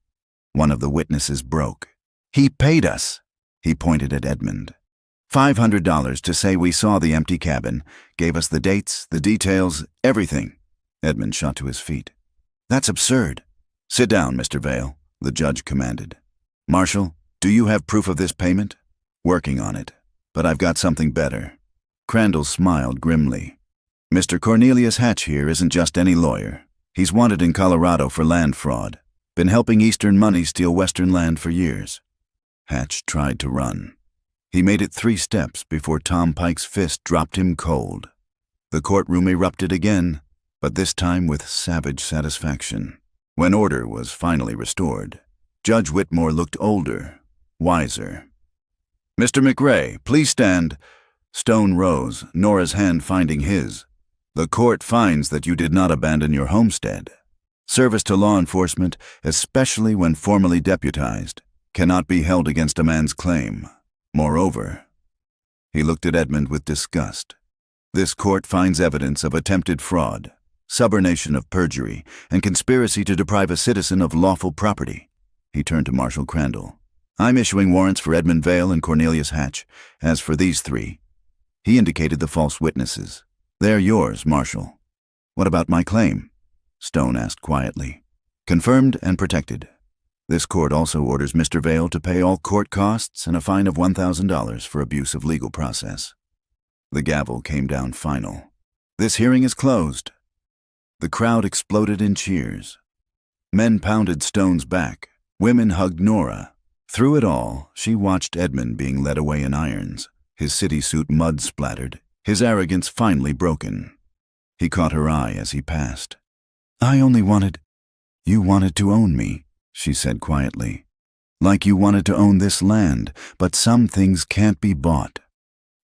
One of the witnesses broke. "He paid us." He pointed at Edmund. $500 to say we saw the empty cabin, gave us the dates, the details, everything." Edmund shot to his feet. "That's absurd." "Sit down, Mr. Vale," the judge commanded. "Marshal, do you have proof of this payment?" "Working on it, but I've got something better." Crandall smiled grimly. "Mr. Cornelius Hatch here isn't just any lawyer. He's wanted in Colorado for land fraud. Been helping Eastern money steal Western land for years." Hatch tried to run. He made it 3 steps before Tom Pike's fist dropped him cold. The courtroom erupted again, but this time with savage satisfaction. When order was finally restored, Judge Whitmore looked older, wiser. "Mr. McRae, please stand." Stone rose, Nora's hand finding his. "The court finds that you did not abandon your homestead. Service to law enforcement, especially when formally deputized, cannot be held against a man's claim. Moreover," he looked at Edmund with disgust, "this court finds evidence of attempted fraud, subornation of perjury, and conspiracy to deprive a citizen of lawful property." He turned to Marshal Crandall. "I'm issuing warrants for Edmund Vale and Cornelius Hatch. As for these 3, he indicated the false witnesses. They're yours, Marshal." "What about my claim?" Stone asked quietly. "Confirmed and protected. This court also orders Mr. Vale to pay all court costs and a fine of $1,000 for abuse of legal process." The gavel came down final. "This hearing is closed." The crowd exploded in cheers. Men pounded Stone's back. Women hugged Nora. Through it all, she watched Edmund being led away in irons, his city suit mud-splattered, his arrogance finally broken. He caught her eye as he passed. "I only wanted—" "You wanted to own me," she said quietly. "Like you wanted to own this land, but some things can't be bought."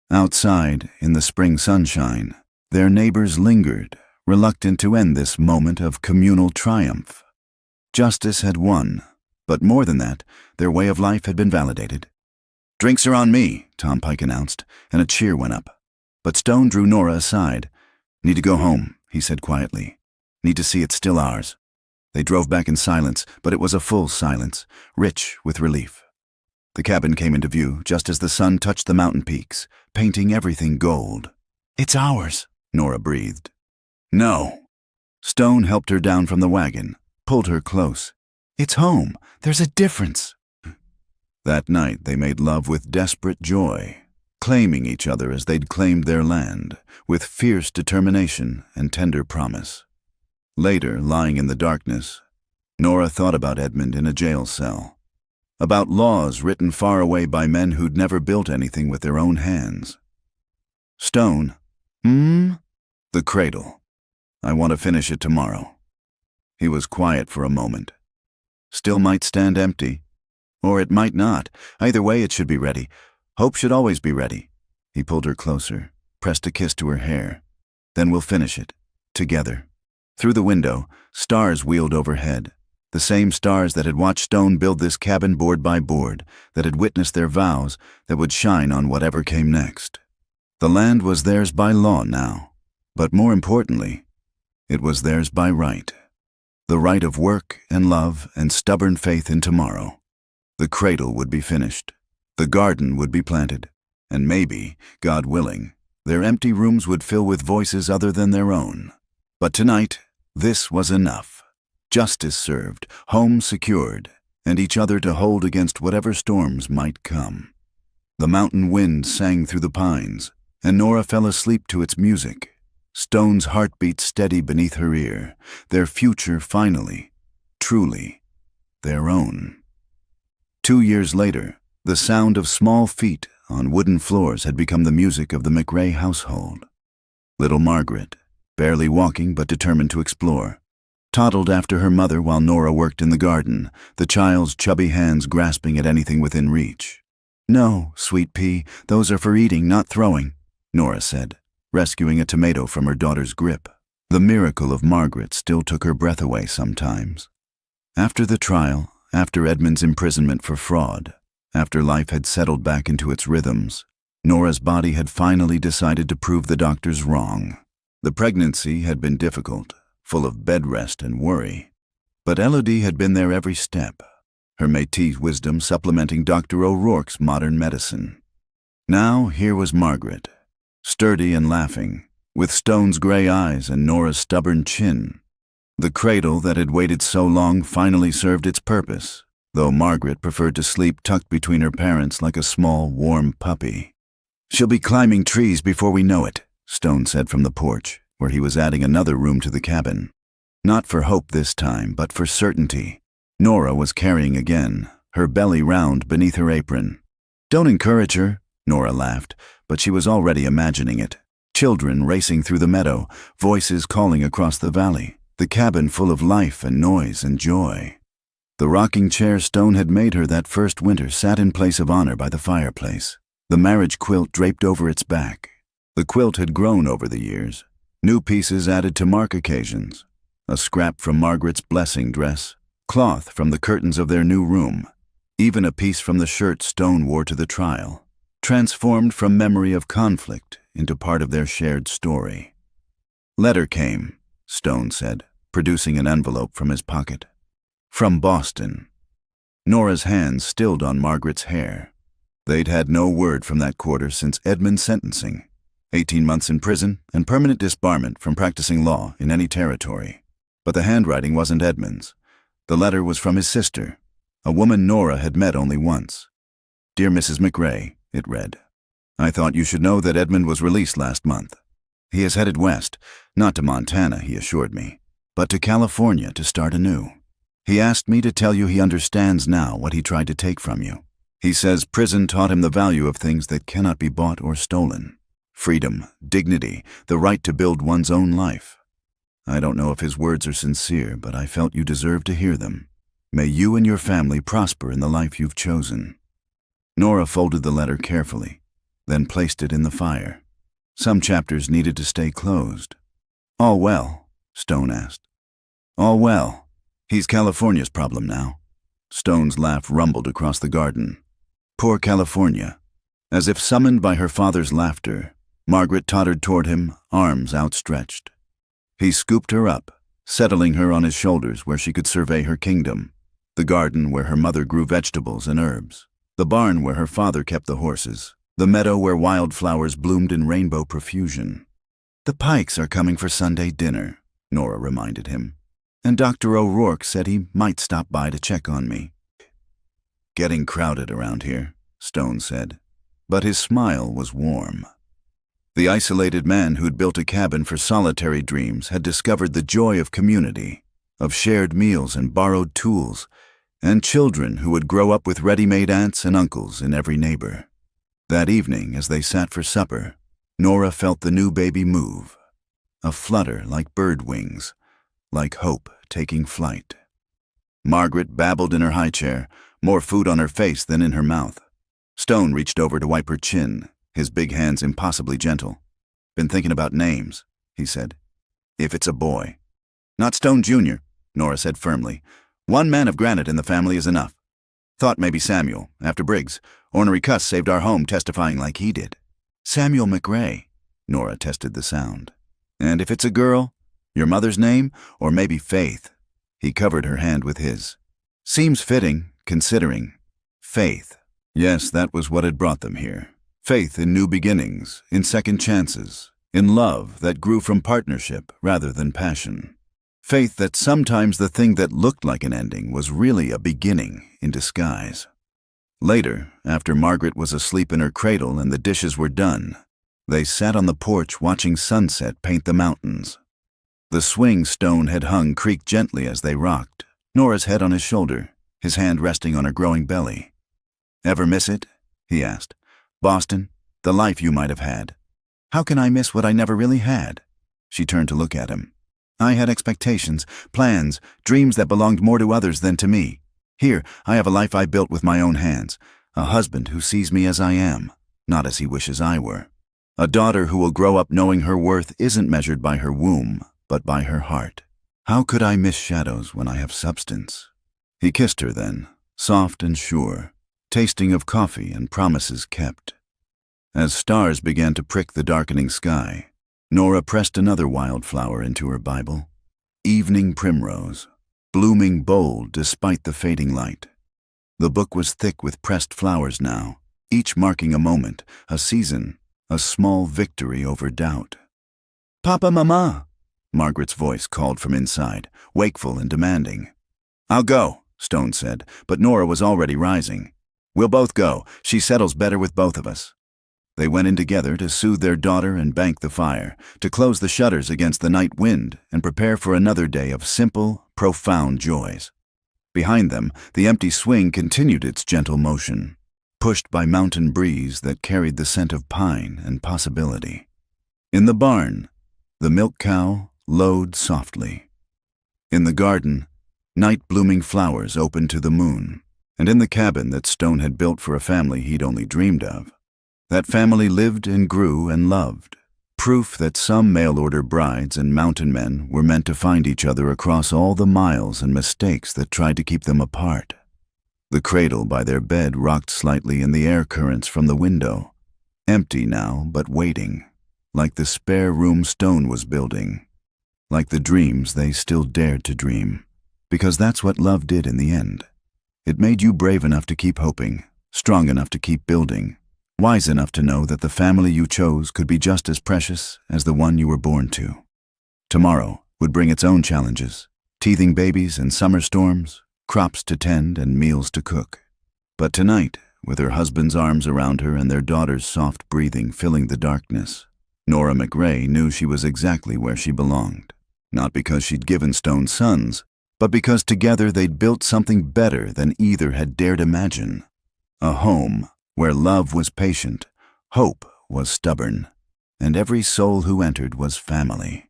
Outside, in the spring sunshine, their neighbors lingered, reluctant to end this moment of communal triumph. Justice had won, but more than that, their way of life had been validated. "Drinks are on me," Tom Pike announced, and a cheer went up. But Stone drew Nora aside. "Need to go home," he said quietly. "Need to see it's still ours." They drove back in silence, but it was a full silence, rich with relief. The cabin came into view just as the sun touched the mountain peaks, painting everything gold. "It's ours," Nora breathed. "No." Stone helped her down from the wagon, pulled her close. "It's home. There's a difference." That night they made love with desperate joy, claiming each other as they'd claimed their land, with fierce determination and tender promise. Later, lying in the darkness, Nora thought about Edmund in a jail cell, about laws written far away by men who'd never built anything with their own hands. "Stone, The cradle. I want to finish it tomorrow." He was quiet for a moment. "Still might stand empty. Or it might not. Either way, it should be ready. Hope should always be ready." He pulled her closer, pressed a kiss to her hair. "Then we'll finish it. Together." Through the window, stars wheeled overhead. The same stars that had watched Stone build this cabin board by board, that had witnessed their vows, that would shine on whatever came next. The land was theirs by law now, but more importantly, it was theirs by right. The right of work and love and stubborn faith in tomorrow. The cradle would be finished. The garden would be planted. And maybe, God willing, their empty rooms would fill with voices other than their own. But tonight, this was enough. Justice served, home secured, and each other to hold against whatever storms might come. The mountain wind sang through the pines, and Nora fell asleep to its music. Stone's heartbeat steady beneath her ear, their future finally, truly, their own. 2 years later, the sound of small feet on wooden floors had become the music of the McRae household. Little Margaret, barely walking but determined to explore, toddled after her mother while Nora worked in the garden, the child's chubby hands grasping at anything within reach. "No, sweet pea, those are for eating, not throwing," Nora said, rescuing a tomato from her daughter's grip. The miracle of Margaret still took her breath away sometimes. After the trial, after Edmund's imprisonment for fraud, after life had settled back into its rhythms, Nora's body had finally decided to prove the doctors wrong. The pregnancy had been difficult, full of bed rest and worry, but Elodie had been there every step, her métis wisdom supplementing Dr. O'Rourke's modern medicine. Now here was Margaret, sturdy and laughing, with Stone's gray eyes and Nora's stubborn chin. The cradle that had waited so long finally served its purpose, though Margaret preferred to sleep tucked between her parents like a small, warm puppy. "She'll be climbing trees before we know it," Stone said from the porch, where he was adding another room to the cabin. Not for hope this time, but for certainty. Nora was carrying again, her belly round beneath her apron. "Don't encourage her," Nora laughed, but she was already imagining it. Children racing through the meadow, voices calling across the valley, the cabin full of life and noise and joy. The rocking chair Stone had made her that first winter sat in place of honor by the fireplace, the marriage quilt draped over its back. The quilt had grown over the years, new pieces added to mark occasions, a scrap from Margaret's blessing dress, cloth from the curtains of their new room, even a piece from the shirt Stone wore to the trial, transformed from memory of conflict into part of their shared story. "Letter came," Stone said, producing an envelope from his pocket. "From Boston." Nora's hands stilled on Margaret's hair. They'd had no word from that quarter since Edmund's sentencing, 18 months in prison and permanent disbarment from practicing law in any territory. But the handwriting wasn't Edmund's. The letter was from his sister, a woman Nora had met only once. "Dear Mrs. McRae," it read, "I thought you should know that Edmund was released last month. He is headed west, not to Montana, he assured me, but to California to start anew. He asked me to tell you he understands now what he tried to take from you. He says prison taught him the value of things that cannot be bought or stolen. Freedom, dignity, the right to build one's own life. I don't know if his words are sincere, but I felt you deserved to hear them. May you and your family prosper in the life you've chosen." Nora folded the letter carefully, then placed it in the fire. Some chapters needed to stay closed. "All well?" Stone asked. "All well. He's California's problem now." Stone's laugh rumbled across the garden. "Poor California." As if summoned by her father's laughter, Margaret tottered toward him, arms outstretched. He scooped her up, settling her on his shoulders where she could survey her kingdom, the garden where her mother grew vegetables and herbs, the barn where her father kept the horses, the meadow where wildflowers bloomed in rainbow profusion. "The Pikes are coming for Sunday dinner," Nora reminded him, "and Dr. O'Rourke said he might stop by to check on me." "Getting crowded around here," Stone said, but his smile was warm. The isolated man who'd built a cabin for solitary dreams had discovered the joy of community, of shared meals and borrowed tools, and children who would grow up with ready-made aunts and uncles in every neighbor. That evening, as they sat for supper, Nora felt the new baby move, a flutter like bird wings, like hope taking flight. Margaret babbled in her high chair, more food on her face than in her mouth. Stone reached over to wipe her chin, his big hands impossibly gentle. "Been thinking about names," he said. "If it's a boy." "Not Stone Jr.," Nora said firmly. One man of granite in the family is enough. Thought maybe Samuel, after Briggs. Ornery cuss saved our home testifying like he did. Samuel McRae. Nora tested the sound. And if it's a girl, your mother's name, or maybe Faith. He covered her hand with his. Seems fitting, considering. Faith. Yes, that was what had brought them here. Faith in new beginnings, in second chances, in love that grew from partnership rather than passion. Faith that sometimes the thing that looked like an ending was really a beginning in disguise. Later, after Margaret was asleep in her cradle and the dishes were done, they sat on the porch watching sunset paint the mountains. The swing Stone had hung creaked gently as they rocked, Nora's head on his shoulder, his hand resting on her growing belly. "Ever miss it?" he asked. "Boston, the life you might have had." "How can I miss what I never really had?" She turned to look at him. "I had expectations, plans, dreams that belonged more to others than to me. Here, I have a life I built with my own hands, a husband who sees me as I am, not as he wishes I were. A daughter who will grow up knowing her worth isn't measured by her womb, but by her heart. How could I miss shadows when I have substance?" He kissed her then, soft and sure, tasting of coffee and promises kept. As stars began to prick the darkening sky, Nora pressed another wildflower into her Bible. Evening primrose, blooming bold despite the fading light. The book was thick with pressed flowers now, each marking a moment, a season, a small victory over doubt. "Papa, Mama," Margaret's voice called from inside, wakeful and demanding. "I'll go," Stone said, but Nora was already rising. "We'll both go. She settles better with both of us." They went in together to soothe their daughter and bank the fire, to close the shutters against the night wind and prepare for another day of simple, profound joys. Behind them, the empty swing continued its gentle motion, pushed by mountain breeze that carried the scent of pine and possibility. In the barn, the milk cow lowed softly. In the garden, night-blooming flowers opened to the moon, and in the cabin that Stone had built for a family he'd only dreamed of, that family lived and grew and loved, proof that some mail-order brides and mountain men were meant to find each other across all the miles and mistakes that tried to keep them apart. The cradle by their bed rocked slightly in the air currents from the window, empty now but waiting, like the spare room Stone was building, like the dreams they still dared to dream, because that's what love did in the end. It made you brave enough to keep hoping, strong enough to keep building, wise enough to know that the family you chose could be just as precious as the one you were born to. Tomorrow would bring its own challenges, teething babies and summer storms, crops to tend and meals to cook. But tonight, with her husband's arms around her and their daughter's soft breathing filling the darkness, Nora McRae knew she was exactly where she belonged, not because she'd given Stone sons, but because together they'd built something better than either had dared imagine. A home where love was patient, hope was stubborn, and every soul who entered was family.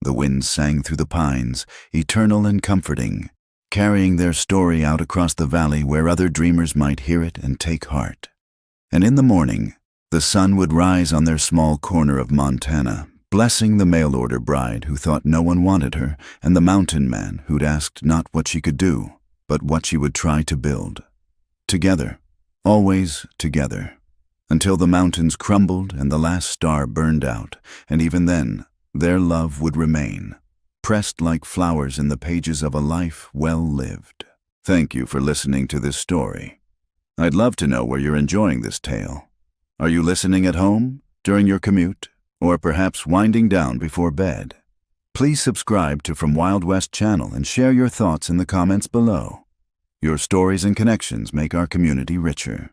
The wind sang through the pines, eternal and comforting, carrying their story out across the valley where other dreamers might hear it and take heart. And in the morning, the sun would rise on their small corner of Montana, blessing the mail-order bride who thought no one wanted her and the mountain man who'd asked not what she could do, but what she would try to build. Together, always together, until the mountains crumbled and the last star burned out, and even then, their love would remain, pressed like flowers in the pages of a life well lived. Thank you for listening to this story. I'd love to know where you're enjoying this tale. Are you listening at home, during your commute, or perhaps winding down before bed? Please subscribe to From Wild West channel and share your thoughts in the comments below. Your stories and connections make our community richer.